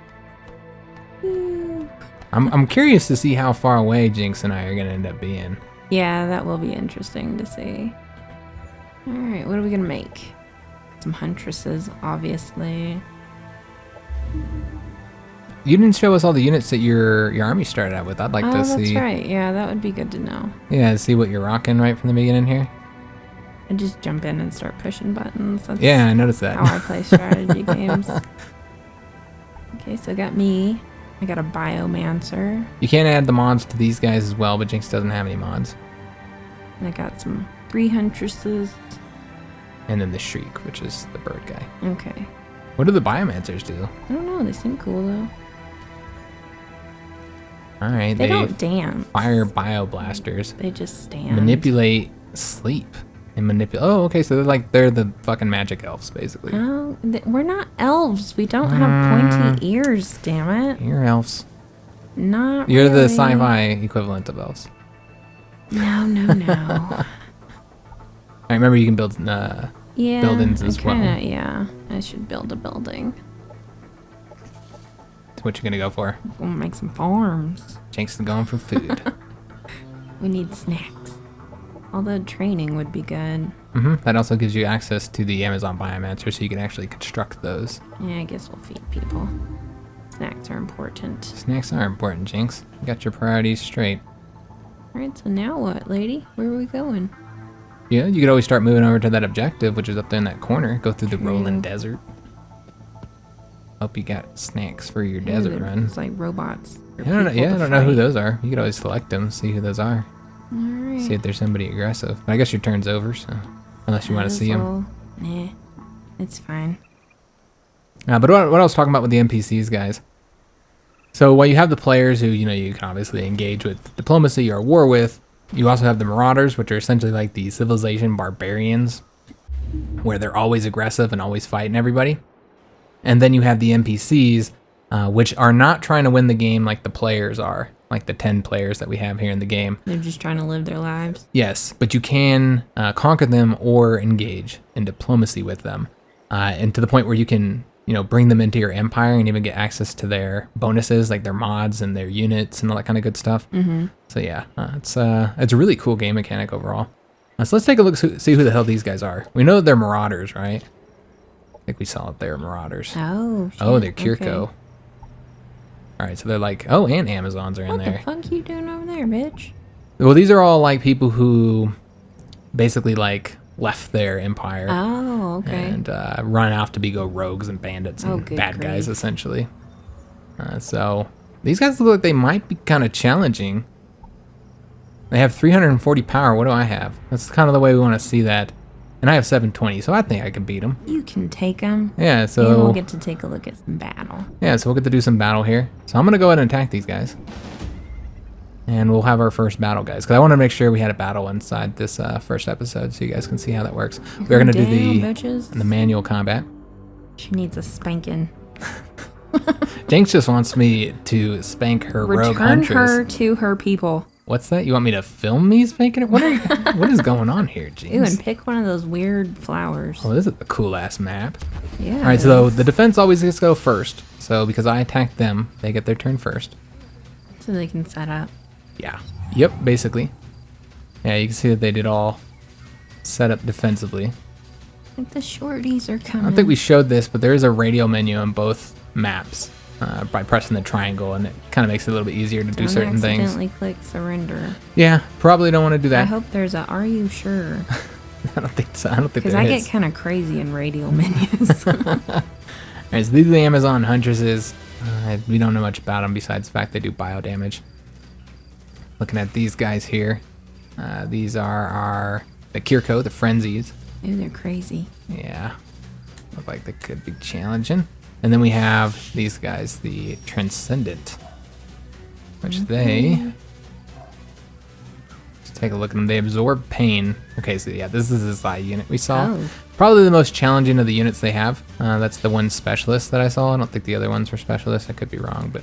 Ooh. I'm curious to see how far away Jinx and I are gonna end up being. Yeah, that will be interesting to see. All right, what are we gonna make? Some huntresses, obviously. You didn't show us all the units that your army started out with. I'd like to see. That's right. Yeah, that would be good to know. Yeah, see what you're rocking right from the beginning here. I just jump in and start pushing buttons. That's Yeah, I noticed that. how I play strategy games. Okay, so I got me. I got a biomancer. You can add the mods to these guys as well, but Jinx doesn't have any mods. And I got some 3 huntresses. And then the Shriek, which is the bird guy. Okay. What do the biomancers do? I don't know. They seem cool though. All right, They don't dance. fire bioblasters, They just stand. manipulate sleep, and manipulate. Oh, okay, so they're the fucking magic elves, basically. Oh, we're not elves. We don't have pointy ears. Damn it. You're elves. Not. You're the really. sci-fi equivalent of elves. No. I remember you can build Yeah. buildings as well. Yeah. I should build a building. What you gonna go for? We'll make some farms. Jinx is going for food. We need snacks. Although training would be good. That also gives you access to the Amazon Biomancer, so you can actually construct those. Yeah, I guess we'll feed people. Snacks are important. Snacks are important, Jinx. You got your priorities straight. Alright, so now what, lady? Where are we going? Yeah, you could always start moving over to that objective, which is up there in that corner. Go through the rolling desert. Hope you got snacks for your desert run. It's like robots. I don't know who those are. You could always select them, see who those are. Alright. See if there's somebody aggressive. But I guess your turn's over, so unless you want to see them. Nah, it's fine. But what I was talking about with the NPCs, guys. So while you have the players who you can obviously engage with diplomacy or war with, You also have the Marauders, which are essentially like the civilization barbarians, where they're always aggressive and always fighting everybody. And then you have the NPCs, which are not trying to win the game like the players are, like the 10 players that we have here in the game. They're just trying to live their lives. Yes, but you can conquer them or engage in diplomacy with them, and to the point where you can, bring them into your empire and even get access to their bonuses, like their mods and their units and all that kind of good stuff. Mm-hmm. So yeah, it's a really cool game mechanic overall. So let's take a look, see who the hell these guys are. We know that they're Marauders, right? I think we saw it. They're Marauders. Oh, shit. Oh, they're Kirko. Okay. All right, so they're like, oh, and Amazons are in there. What the fuck you doing over there, bitch? Well, these are all like people who basically like left their empire. Oh, okay. And run off to go rogues and bandits and bad guys, essentially. So these guys look like they might be kind of challenging. They have 340 power. What do I have? That's kind of the way we want to see that. And I have 720, so I think I can beat them. You can take them. Yeah, so... And we'll get to take a look at some battle. Yeah, so we'll get to do some battle here. So I'm going to go ahead and attack these guys. And we'll have our first battle, guys. Because I want to make sure we had a battle inside this first episode so you guys can see how that works. We're going to do the manual combat. She needs a spanking. Jinx just wants me to spank her rogue huntress. Return her to her people. What's that? You want me to film me spanking her? What is going on here, Jinx? Ooh, and pick one of those weird flowers. Oh, this is a cool-ass map. Yeah. All right, so the defense always gets to go first. So because I attacked them, they get their turn first. So they can set up. Yeah. Yep, basically. Yeah, you can see that they did all set up defensively. I think the shorties are coming. I don't think we showed this, but there is a radio menu on both maps by pressing the triangle, and it kind of makes it a little bit easier to do certain things. Accidentally click surrender. Yeah, probably don't want to do that. I hope there's a are you sure? I don't think so. I don't think there is. Because I get kind of crazy in radio menus. Alright, so these are the Amazon Huntresses. We don't know much about them besides the fact they do bio damage. Looking at these guys here. These are the Kirko, the Frenzies. Ooh, they're crazy. Yeah. Look like they could be challenging. And then we have these guys, the Transcendent. Which they... Let's take a look at them. They absorb pain. Okay, so yeah, this is the side unit we saw. Oh. Probably the most challenging of the units they have. That's the one specialist that I saw. I don't think the other ones were specialists. I could be wrong, but...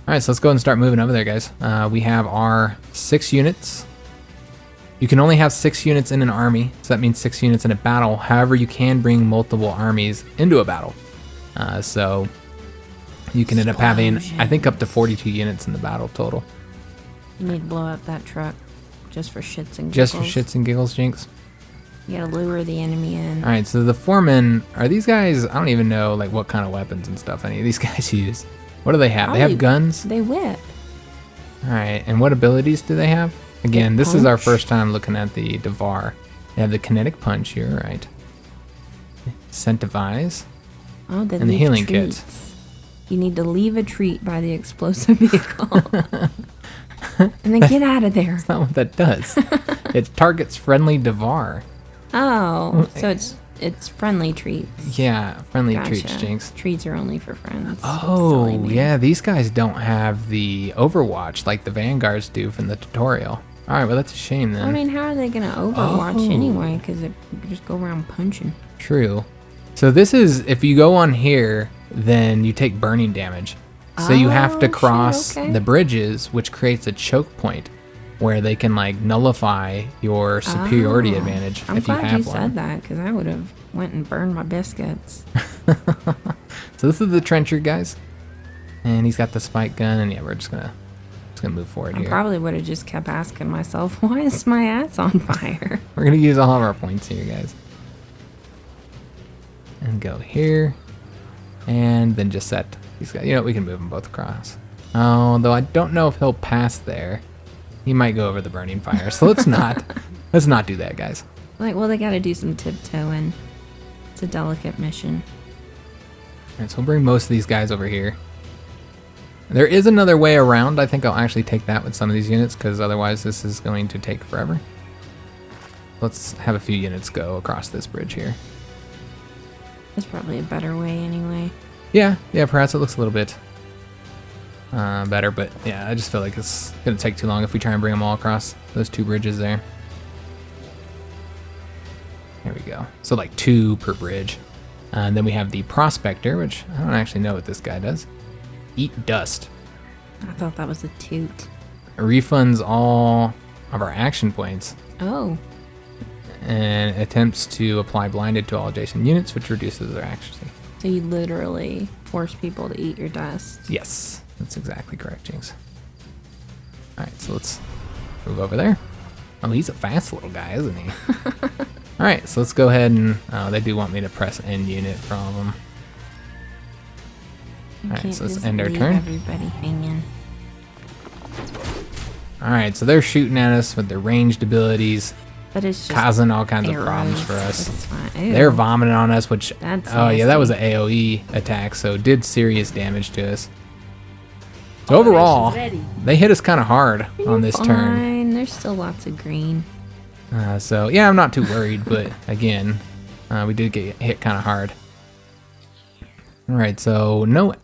Alright, so let's go ahead and start moving over there, guys. We have our 6 units. You can only have 6 units in an army, so that means 6 units in a battle. However, you can bring multiple armies into a battle. So you can end up having, I think, up to 42 units in the battle total. You need to blow up that truck just for shits and giggles. Just for shits and giggles, Jinx. You gotta lure the enemy in. Alright, so the foremen, are these guys, I don't even know like what kind of weapons and stuff any of these guys use. What do they have? They have guns? They whip. Alright, and what abilities do they have? Again, this is our first time looking at the Dvar. They have the kinetic punch, you're right. Incentivize. Oh, and the healing treats. kit. You need to leave a treat by the explosive vehicle. And then get out of there. That's not what that does. It targets friendly Dvar. Oh, so it's friendly treats. Yeah, friendly Gotcha. treats, Jinx. Treats are only for friends. Oh, yeah, these guys don't have the Overwatch like the Vanguards do from the tutorial. All right, well, that's a shame then. I mean, how are they going to Overwatch anyway? Because they just go around punching. True. So this is, if you go on here, then you take burning damage. So you have to cross the bridges, which creates a choke point where they can like nullify your superiority advantage if you have one. I'm glad you said that, because I would have went and burned my biscuits. So this is the trencher, guys. And he's got the spike gun, and yeah, we're just gonna move forward here. I probably would have just kept asking myself, why is my ass on fire? We're gonna use all of our points here, guys. And go here. And then just set these guys. You know, we can move them both across. Although I don't know if he'll pass there. He might go over the burning fire. So let's not do that, guys. Like, well, they got to do some tiptoeing. It's a delicate mission. All right, so we'll bring most of these guys over here. There is another way around. I think I'll actually take that with some of these units, because otherwise this is going to take forever. Let's have a few units go across this bridge here. That's probably a better way anyway. Yeah, perhaps it looks a little bit better. But yeah, I just feel like it's gonna take too long if we try and bring them all across those 2 bridges there. There we go. So like 2 per bridge. And then we have the Prospector, which I don't actually know what this guy does. Eat dust. I thought that was a toot. It refunds all of our action points. Oh. And attempts to apply blinded to all adjacent units, which reduces their accuracy. So you literally force people to eat your dust. Yes, that's exactly correct, Jinx. Alright, so let's move over there. Oh, he's a fast little guy, isn't he? Alright, so let's go ahead and... Oh, they do want me to press end unit from them. Alright, so let's end our turn. Everybody hanging. Alright, so they're shooting at us with their ranged abilities. But it's just causing all kinds arrows. of problems for us. It's fine. They're vomiting on us, which... That's oh, yeah, that nasty. was an AoE attack, so it did serious damage to us. So overall, they hit us kind of hard on this turn. Fine. There's still lots of green. So, yeah, I'm not too worried, but again, we did get hit kind of hard. Alright, so no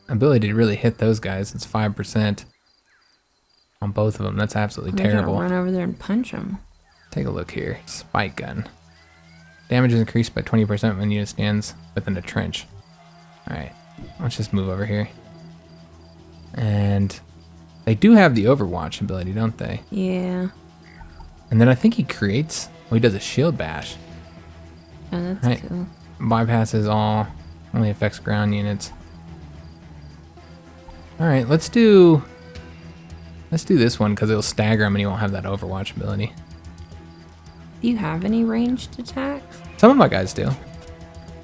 ability to really hit those guys. It's 5% on both of them. That's absolutely terrible. Run over there and punch them. Take a look here. Spike gun. Damage is increased by 20% when unit stands within a trench. Alright, let's just move over here. And they do have the Overwatch ability, don't they? Yeah. And then I think he creates... Oh, he does a shield bash. Oh, that's Right. cool. Bypasses all. Only affects ground units. Alright, let's do this one because it'll stagger him and he won't have that Overwatch ability. Do you have any ranged attacks? Some of my guys do.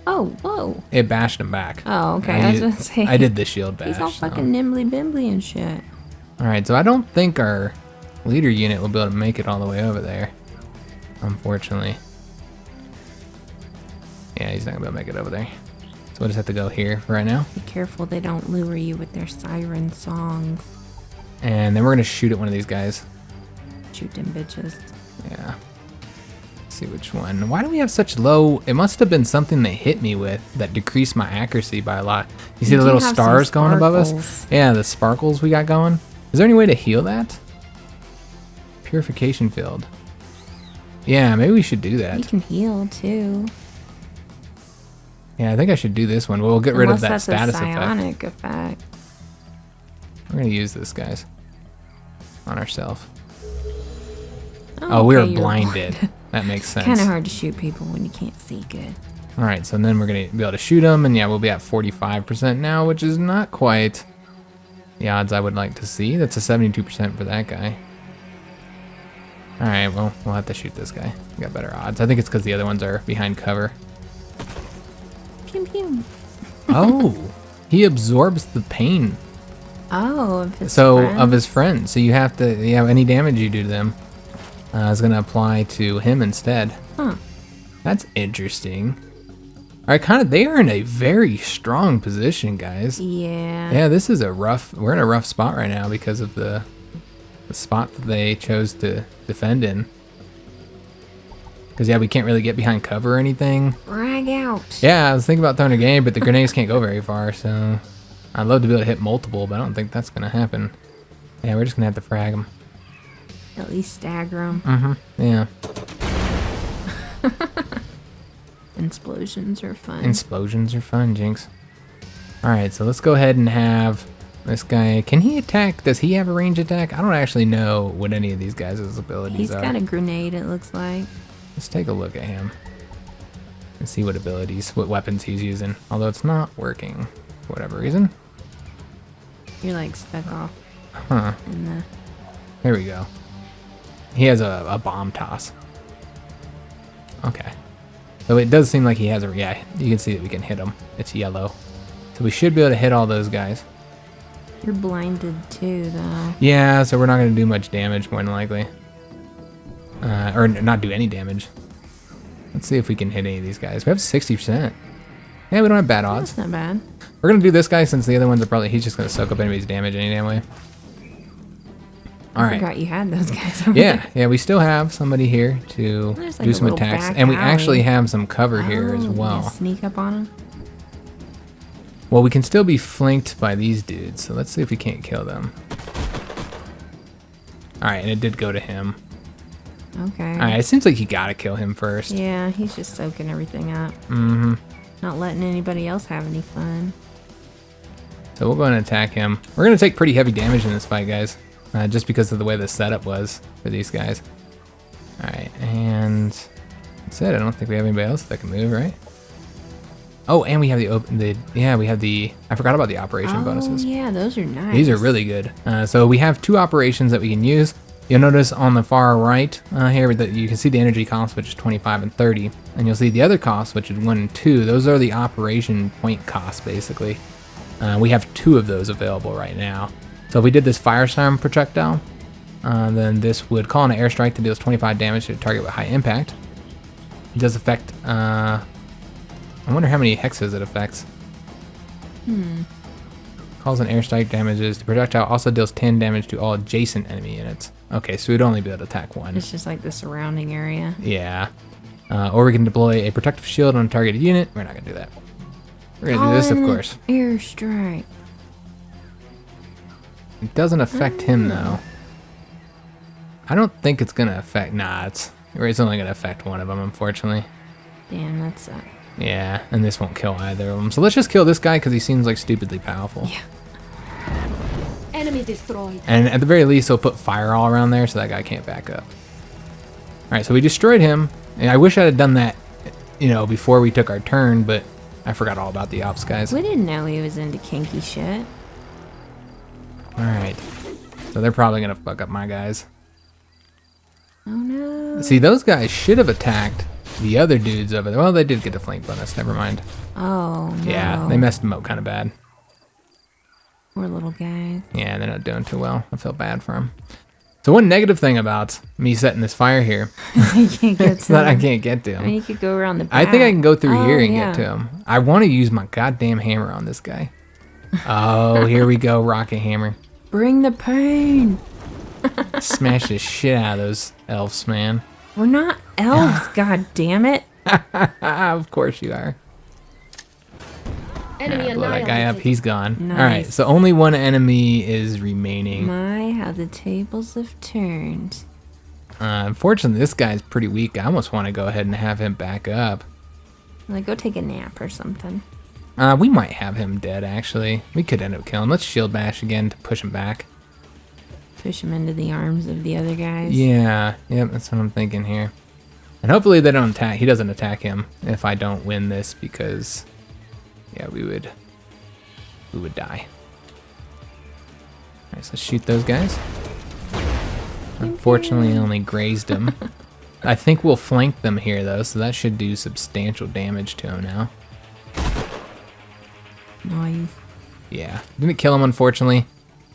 Oh, whoa. It bashed him back. Oh, okay. I was going to say. I did the shield bash. He's all fucking nimbly bimbly and shit. Alright, so I don't think our leader unit will be able to make it all the way over there. Unfortunately. Yeah, he's not going to be able to make it over there. So we'll just have to go here for right now. Be careful they don't lure you with their siren songs. And then we're going to shoot at one of these guys. Shoot them bitches. Yeah. Let's see which one. Why do we have such low... It must have been something they hit me with that decreased my accuracy by a lot. You see the do little have some stars going above us? sparkles. Yeah, the sparkles we got going. Is there any way to heal that? Purification field. Yeah, maybe we should do You that. can heal too. Yeah, I think I should do this one. We'll get rid of Unless that that's status a effect. psionic effect. We're going to use this, guys. On ourselves. Oh, we okay, were you're blinded. That makes sense. Kind of hard to shoot people when you can't see good. Alright, so then we're going to be able to shoot them, and yeah, we'll be at 45% now, which is not quite the odds I would like to see. That's a 72% for that guy. Alright, well, we'll have to shoot this guy. We got better odds. I think it's because the other ones are behind cover. Pew pew. Oh, he absorbs the pain. Oh, of his Of his friends. So you have to, any damage you do to them is going to apply to him instead. Huh. That's interesting. Alright, they are in a very strong position, guys. Yeah. Yeah, this is we're in a rough spot right now because of the spot that they chose to defend in. Because, yeah, we can't really get behind cover or anything. Frag out. Yeah, I was thinking about throwing a grenade, but the grenades can't go very far, so... I'd love to be able to hit multiple, but I don't think that's going to happen. Yeah, we're just going to have to frag them. At least stagger them. Mm-hmm, yeah. Explosions are fun. Explosions are fun, Jinx. Alright, so let's go ahead and have this guy... Can he attack? Does he have a range attack? I don't actually know what any of these guys' abilities He's are. got a grenade, it looks like. Let's take a look at him. And see what weapons he's using. Although it's not working for whatever reason. You're like stuck off Huh. in the... There we go. He has a bomb toss. Okay. So it does seem like he has yeah, you can see that we can hit him. It's yellow. So we should be able to hit all those guys. You're blinded too, though. Yeah, so we're not going to do much damage, more than likely. Or not do any damage. Let's see if we can hit any of these guys. We have 60%. Yeah, we don't have bad odds. That's not bad. We're going to do this guy since the other ones are probably... He's just going to soak up anybody's damage any damn way. I Alright. forgot you had those guys over Yeah, there. yeah, we still have somebody here to There's like do a some little attacks. back And we alley. actually have some cover here as Oh, well. yeah, sneak up on them. Well, we can still be flanked by these dudes, so let's see if we can't kill them. Alright, and it did go to him. Okay. Alright, it seems like you gotta kill him first. Yeah, he's just soaking everything up. Mm-hmm. Not letting anybody else have any fun. So we'll go ahead and attack him. We're gonna take pretty heavy damage in this fight, guys. Just because of the way the setup was for these guys. Alright, and that's it. I don't think we have anybody else that can move, right? Oh, and we have I forgot about the operation bonuses. Yeah, those are nice. These are really good. So we have 2 operations that we can use. You'll notice on the far right here that you can see the energy cost, which is 25 and 30. And you'll see the other costs, which is 1 and 2. Those are the operation point costs, basically. We have 2 of those available right now. So if we did this Firestorm projectile, then this would call in an airstrike that deals 25 damage to a target with high impact. It does affect... I wonder how many hexes it affects. Calls an airstrike damages. The projectile also deals 10 damage to all adjacent enemy units. Okay, so we'd only be able to attack 1. It's just like the surrounding area. Yeah. Or we can deploy a protective shield on a targeted unit. We're not going to do that. We're going to do this, of course. Airstrike. It doesn't affect him, though. I don't think it's going to affect... Nah, it's only going to affect 1 of them, unfortunately. Damn, that sucks. Yeah, and this won't kill either of them. So let's just kill this guy because he seems like stupidly powerful. Yeah. Enemy destroyed. And at the very least, he'll put fire all around there so that guy can't back up. Alright, so we destroyed him. And I wish I had done that, before we took our turn, but I forgot all about the ops guys. We didn't know he was into kinky shit. Alright. So they're probably going to fuck up my guys. Oh no. See, those guys should have attacked the other dudes over there. Well, they did get the flank bonus. Never mind. Oh no. Yeah, they messed them up kind of bad. Poor little guy. Yeah, they're not doing too well. I feel bad for them. So one negative thing about me setting this fire here You can't get is that I can't get to I him. mean, you could go around the back. I think I can go through here and yeah. get to him. I want to use my goddamn hammer on this guy. Oh, here we go, rocket hammer. Bring the pain. Smash the shit out of those elves, man. We're not elves, god damn it. Of course you are. Enemy Alright, blow that guy up. annihilated. He's gone. Nice. Alright, so only 1 enemy is remaining. My, how the tables have turned. Unfortunately, this guy's pretty weak. I almost want to go ahead and have him back up. Like, go take a nap or something. We might have him dead, actually. We could end up killing him. Let's shield bash again to push him back. Push him into the arms of the other guys. Yeah, yep, that's what I'm thinking here. And hopefully they don't attack. He doesn't attack him if I don't win this because, yeah, we would die. Alright, so let's shoot those guys. Unfortunately, I only grazed him. I think we'll flank them here, though, so that should do substantial damage to him now. Nice. Yeah, didn't kill him, unfortunately.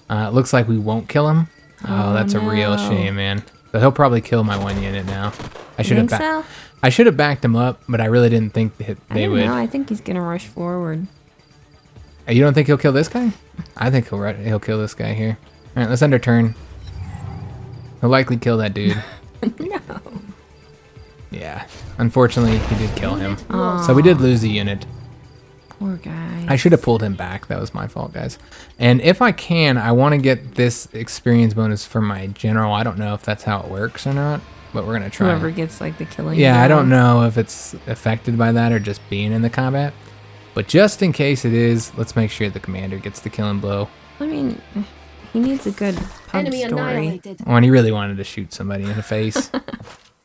It looks like we won't kill him. Oh, that's a real no. shame, man. So he'll probably kill my 1 unit now. I should Think have so? I should have backed him up, but I really didn't think that I they don't would. know. I think he's gonna rush forward. You don't think he'll kill this guy? I think he'll kill this guy here. All right, let's end our turn. He'll likely kill that dude. No. Yeah, unfortunately, he did kill him. Aw. So we did lose a unit. Poor guy. I should have pulled him back. That was my fault, guys. And if I can, I want to get this experience bonus for my general. I don't know if that's how it works or not, but we're going to try. Whoever gets like the killing. Yeah, I blow. don't know if it's affected by that or just being in the combat. But just in case it is, let's make sure the commander gets the killing blow. I mean, he needs a good pub Enemy story. annihilated. When he really wanted to shoot somebody in the face.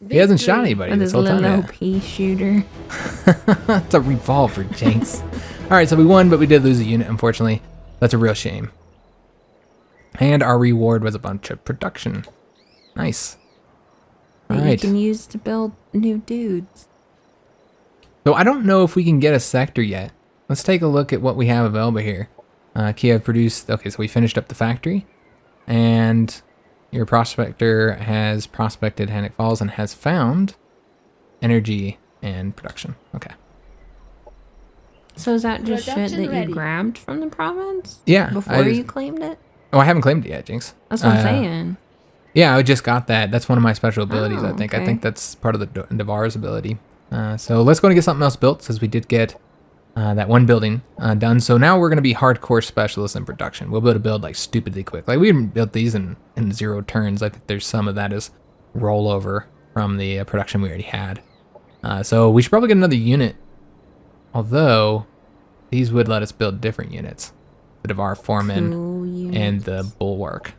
He hasn't shot anybody With this his whole little time. OP shooter. It's a revolver, Jinx. Alright, so we won, but we did lose a unit, unfortunately. That's a real shame. And our reward was a bunch of production. Nice. That you Alright. can use to build new dudes. So I don't know if we can get a sector yet. Let's take a look at what we have available here. Kiev produced... Okay, so we finished up the factory. And your prospector has prospected Hannock Falls and has found energy and production. Okay. So is that just shit Production that ready. you grabbed from the province? Yeah. Before you claimed it? Oh, I haven't claimed it yet, Jinx. That's what I'm saying. Yeah, I just got that. That's one of my special abilities, I Oh, think. I okay. think that's part of the Dvar's ability. So let's go and get something else built, since we did get that one building done. So now we're going to be hardcore specialists in production. We'll be able to build like stupidly quick. Like we even built these in 0 turns. I think there's some of that is rollover from the production we already had. So we should probably get another unit. Although these would let us build different units. The Dvar Foreman and the Bulwark.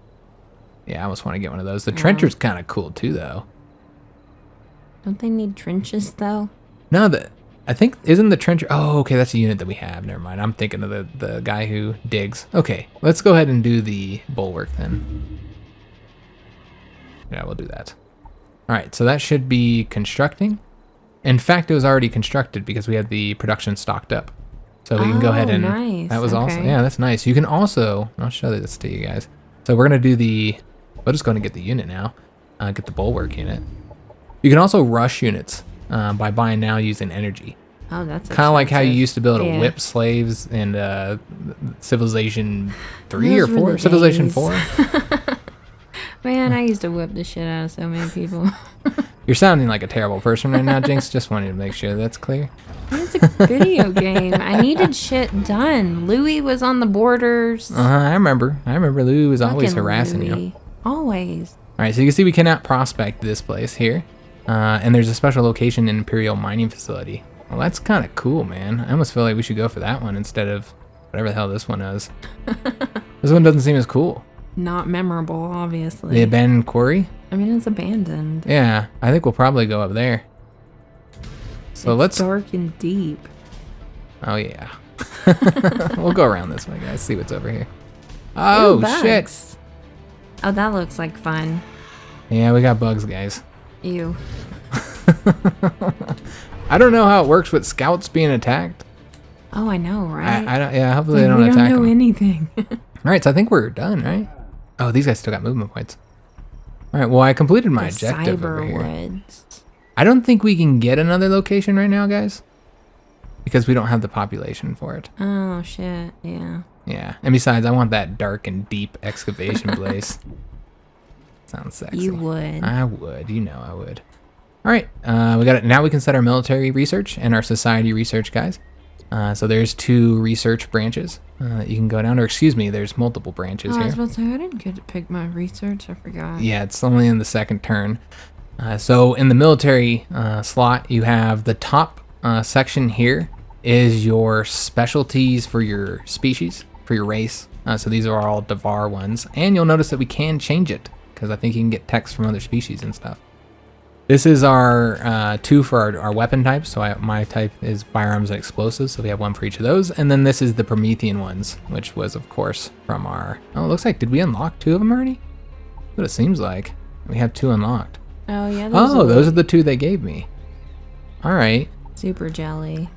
Yeah, I almost want to get one of those. The Trencher's kind of cool too, though. Don't they need trenches, though? No, I think, isn't the Trencher... Oh, okay, that's a unit that we have. Never mind. I'm thinking of the guy who digs. Okay, let's go ahead and do the Bulwark then. Yeah, we'll do that. All right, so that should be constructing. In fact, it was already constructed because we had the production stocked up. So we can go ahead and... Nice. That was awesome. Yeah, that's nice. You can also... I'll show this to you guys. So we're going to do the... We'll just go and get the unit now. Get the Bulwark unit. You can also rush units by buying now using energy. Oh, that's kind of like how you used to be able to whip slaves in Civilization 3 or 4? Civilization 4? Man, I used to whip the shit out of so many people. You're sounding like a terrible person right now, Jynx. Just wanted to make sure that's clear. It's a video game. I needed shit done. Louis was on the borders. I remember. Louis was always harassing you. Always. All right, so you can see we cannot prospect this place here. And there's a special location in Imperial Mining Facility. Well, that's kind of cool, man. I almost feel like we should go for that one instead of whatever the hell this one is. This one doesn't seem as cool. Not memorable, obviously. The abandoned quarry? I mean, it's abandoned. Yeah, I think we'll probably go up there. So it's dark and deep. Oh, yeah. We'll go around this way, guys. See what's over here. Oh, shit. Oh, that looks like fun. Yeah, we got bugs, guys. Ew. I don't know how it works with scouts being attacked. Oh, I know, right? I don't. Yeah, hopefully they don't attack them. We don't know anything. All right, so I think we're done, right? Oh, these guys still got movement points. All right, well, I completed my objective over here. Woods. I don't think we can get another location right now, guys, because we don't have the population for it. Oh, shit, yeah. Yeah, and besides, I want that dark and deep excavation place. Sounds sexy. You would. I would. You know I would. All right, we got it. Now we can set our military research and our society research, guys. So there's 2 research branches you can go down, or excuse me, there's multiple branches here. I was about to say, I didn't get to pick my research. I forgot. Yeah, it's only in the 2nd turn. So in the military slot, you have the top section here is your specialties for your species, for your race. So these are all Dvar ones. And you'll notice that we can change it, because I think you can get text from other species and stuff. This is our 2 for our weapon types. So my type is firearms and explosives. So we have 1 for each of those. And then this is the Promethean ones, which was, of course, from our... Oh, it looks like... Did we unlock 2 of them already? That's what it seems like. We have 2 unlocked. Oh, yeah. Those are the 2 they gave me. All right. Super jelly.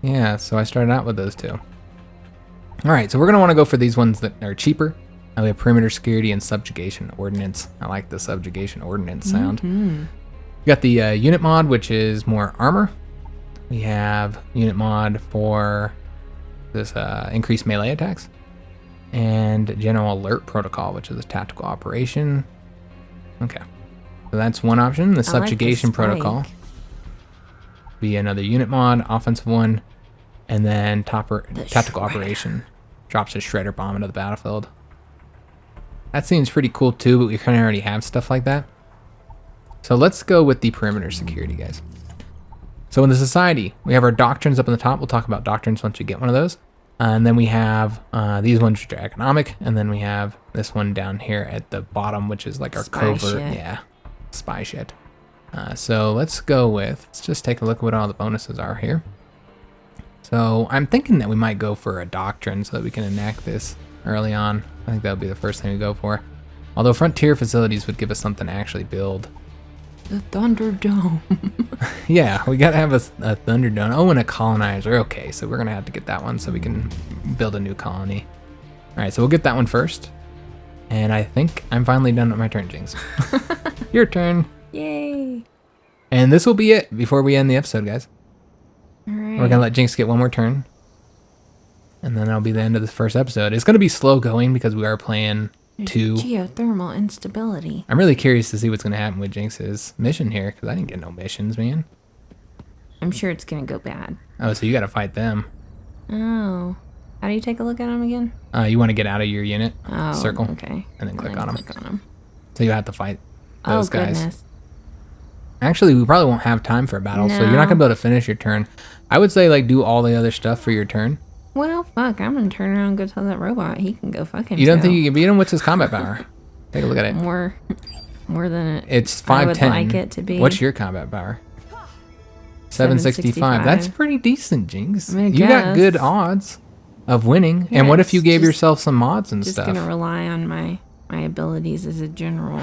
Yeah, so I started out with those 2. All right, so we're going to want to go for these ones that are cheaper. We have perimeter security and subjugation ordnance. I like the subjugation ordnance sound. We got the unit mod, which is more armor. We have unit mod for this increased melee attacks. And general alert protocol, which is a tactical operation. Okay, so that's one option. The subjugation protocol be another unit mod, offensive one. And then tactical operation drops a shredder bomb into the battlefield. That seems pretty cool too, but we kind of already have stuff like that. So let's go with the perimeter security, guys. So in the society, we have our doctrines up on the top. We'll talk about doctrines once we get one of those. And then we have these ones which are economic. And then we have this one down here at the bottom, which is like our covert. Yeah, spy shit. So let's go with, let's just take a look at what all the bonuses are here. So I'm thinking that we might go for a doctrine so that we can enact this early on. I think that would be the first thing we go for. Although frontier facilities would give us something to actually build. The Thunderdome. Yeah, we gotta have a Thunderdome. Oh, and a colonizer. Okay, so we're gonna have to get that one so we can build a new colony. All right, so we'll get that one first. And I think I'm finally done with my turn, Jynx. Your turn. Yay. And this will be it before we end the episode, guys. All right. We're gonna let Jynx get one more turn. And then that'll be the end of this first episode. It's gonna be slow going because we are playing 2. Geothermal instability. I'm really curious to see what's gonna happen with Jynx's mission here, because I didn't get no missions, man. I'm sure it's gonna go bad. Oh, so you gotta fight them. Oh. How do you take a look at them again? You want to get out of your unit, Oh, circle, okay. and then click on them. Click on them. So you have to fight those guys. Goodness. Actually, we probably won't have time for a battle, so you're not gonna be able to finish your turn. I would say like do all the other stuff for your turn. Well, fuck, I'm gonna turn around and go tell that robot he can go fuck himself. You don't think you can beat him? What's his combat power? Take a look at it. More than It's I would 510. like it to be. What's your combat power? 765. That's pretty decent, Jinx. I mean, I You got guess. good odds of winning. Yeah, and what if you it's gave just- yourself some mods and Just stuff? gonna rely on my abilities as a general.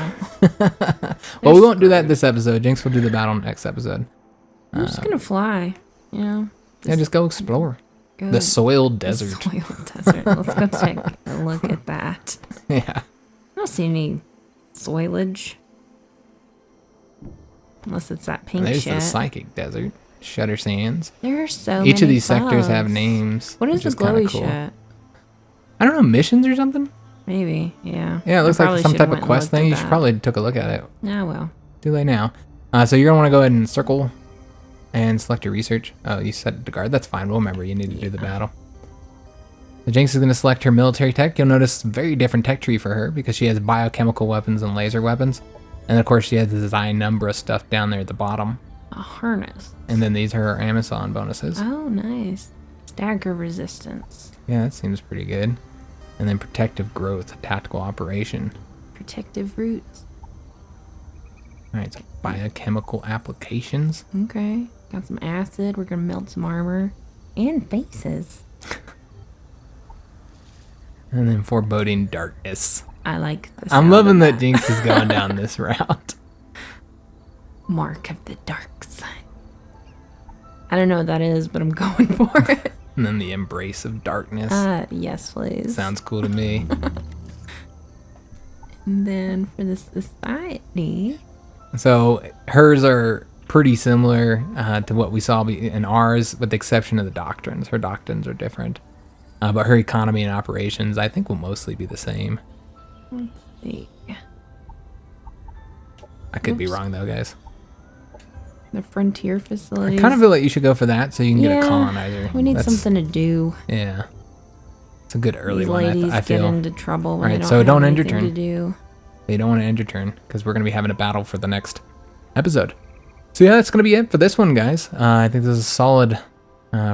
Well, we won't do that this episode. Jinx will do the battle next episode. I'm just gonna fly. You know. Yeah, just go explore Go the soiled the desert. soiled desert. Let's go take a look at that. Yeah. I don't see any soilage. Unless it's that pink There's shit. the psychic desert. Shutter Sands. There are so many Each of these sectors have bugs. names. What is which the is kinda glowy cool. shit? I don't know, missions or something? Maybe, yeah. Yeah, it looks I like probably some should've type of went and quest looked at thing. You should that. probably took a look at it. Yeah, well. Too late now. So you're going to want to go ahead and circle and select your research. Oh, you set it to guard. That's fine. We'll remember you need to do the battle. The Jinx is going to select her military tech. You'll notice a very different tech tree for her because she has biochemical weapons and laser weapons. And of course she has the design number of stuff down there at the bottom. A harness. And then these are her Amazon bonuses. Oh, nice. Stagger resistance. Yeah, that seems pretty good. And then protective growth, tactical operation. Protective roots. Alright, so biochemical applications. Okay. Got some acid. We're gonna melt some armor. And faces. And then foreboding darkness. I like this. I'm loving that Jinx is going down this route. Mark of the dark side. I don't know what that is, but I'm going for it. And then the embrace of darkness. Yes, please. Sounds cool to me. And then for the society. So hers are pretty similar to what we saw in ours, with the exception of the doctrines. Her doctrines are different. But her economy and operations, I think, will mostly be the same. Let's see. I could be Oops. wrong, though, guys. The frontier I facilities. kind of feel like you should go for that so you can get a colonizer. We need That's- something to do. Yeah. It's a good early These one, ladies I feel. get into trouble when Right, they so don't don't have end your anything turn. to do. You don't want to end your turn because we're going to be having a battle for the next episode. So yeah, that's going to be it for this one, guys. I think this is a solid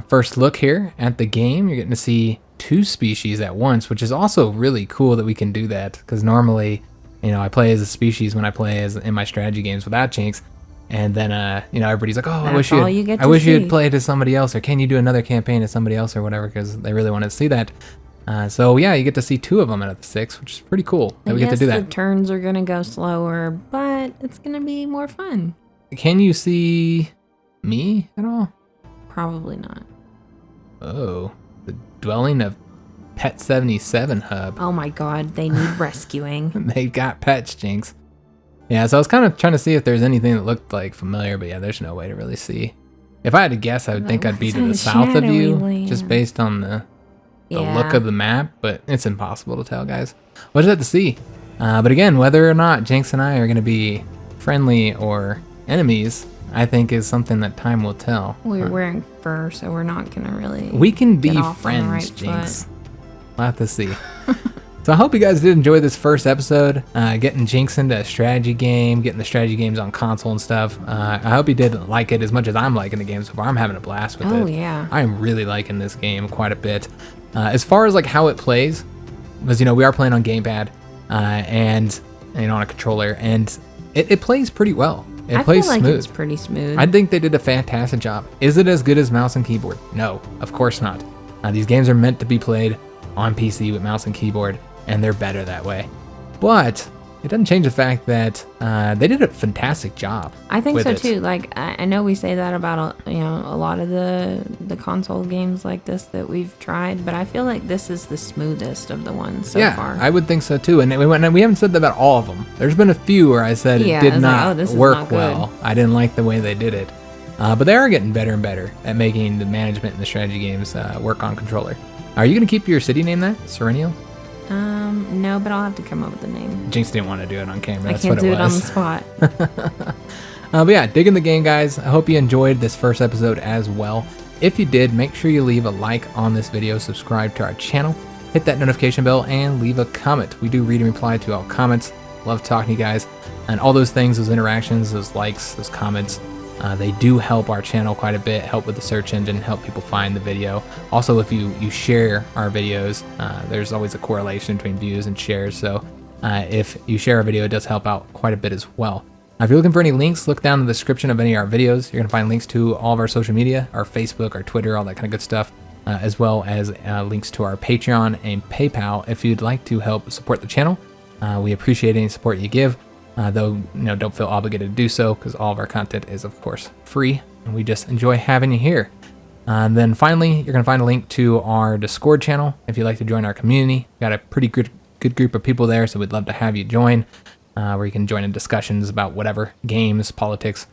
first look here at the game. You're getting to see two species at once, which is also really cool that we can do that, because normally, you know, I play as a species when I play as in my strategy games without Jinx, and then you know, everybody's like, oh, I wish all you get I to wish you see. had played as somebody else, or can you do another campaign as somebody else or whatever, because they really want to see that. So yeah, you get to see two of them out of the 6, which is pretty cool that we get to do The that. turns are gonna go slower, but it's gonna be more fun. Can you see me at all? Probably not. Oh, the dwelling of Pet 77 hub. Oh my god, they need rescuing. They've got pets, Jinx. Yeah, so I was kind of trying to see if there's anything that looked like familiar, but yeah, there's no way to really see. If I had to guess, I would think I'd be to the It's a south of you, shadowy just land. based on the Yeah. look of the map, but it's impossible to tell, guys. We'll just have to see. But again, whether or not Jinx and I are going to be friendly or enemies, I think is something that time will tell. We're wearing fur, so we're not gonna really. We can be get off on the friends, right Jinx. We'll have to see. So I hope you guys did enjoy this first episode, getting Jinx into a strategy game, getting the strategy games on console and stuff. I hope you did like it as much as I'm liking the game so far. I'm having a blast with it. Oh yeah. I'm really liking this game quite a bit. As far as like how it plays, because you know we are playing on gamepad and you know on a controller, and it plays pretty well. It plays feel like smooth. it's pretty smooth. I think they did a fantastic job. Is it as good as mouse and keyboard? No, of course not. These games are meant to be played on PC with mouse and keyboard, and they're better that way. But it doesn't change the fact that they did a fantastic job. I think with so it. too. Like I know we say that about a lot of the console games like this that we've tried, but I feel like this is the smoothest of the ones so Yeah, far. I would think so too. And we haven't said that about all of them. There's been a few where I said Yeah, it I did was like, not oh, this is work not good. well. I didn't like the way they did it. But they are getting better and better at making the management and the strategy games work on controller. Are you going to keep your city name that? Serenial? No, but I'll have to come up with a name. Jinx didn't want to do it on camera. I That's can't what do it it on the was. spot. But yeah, digging the game, guys. I hope you enjoyed this first episode as well. If you did, make sure you leave a like on this video, subscribe to our channel, hit that notification bell, and leave a comment. We do read and reply to all comments. Love talking to you guys. And all those things, those interactions, those likes, those comments, they do help our channel quite a bit, help with the search engine, help people find the video. Also, if you share our videos, there's always a correlation between views and shares. So if you share a video, it does help out quite a bit as well. If you're looking for any links, look down in the description of any of our videos. You're going to find links to all of our social media, our Facebook, our Twitter, all that kind of good stuff, as well as links to our Patreon and PayPal if you'd like to help support the channel. We appreciate any support you give, though don't feel obligated to do so because all of our content is, of course, free, and we just enjoy having you here. And then finally, you're going to find a link to our Discord channel if you'd like to join our community. We've got a pretty good group of people there, so we'd love to have you join. Where you can join in discussions about whatever, games, politics,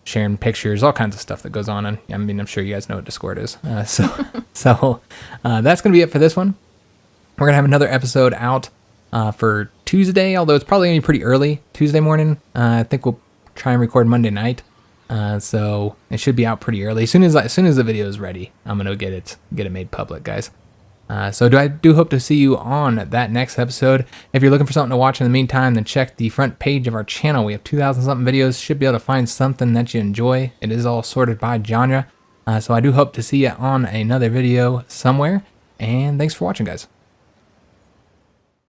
sharing pictures, all kinds of stuff that goes on. And I mean, I'm sure you guys know what Discord is. So that's going to be it for this one. We're going to have another episode out for Tuesday, although it's probably going to be pretty early Tuesday morning. I think we'll try and record Monday night. So it should be out pretty early. As soon as the video is ready, I'm going to get it made public, guys. So I do hope to see you on that next episode. If you're looking for something to watch in the meantime, then check the front page of our channel. We have 2,000 something videos. Should be able to find something that you enjoy. It is all sorted by genre. So I do hope to see you on another video somewhere. And thanks for watching, guys.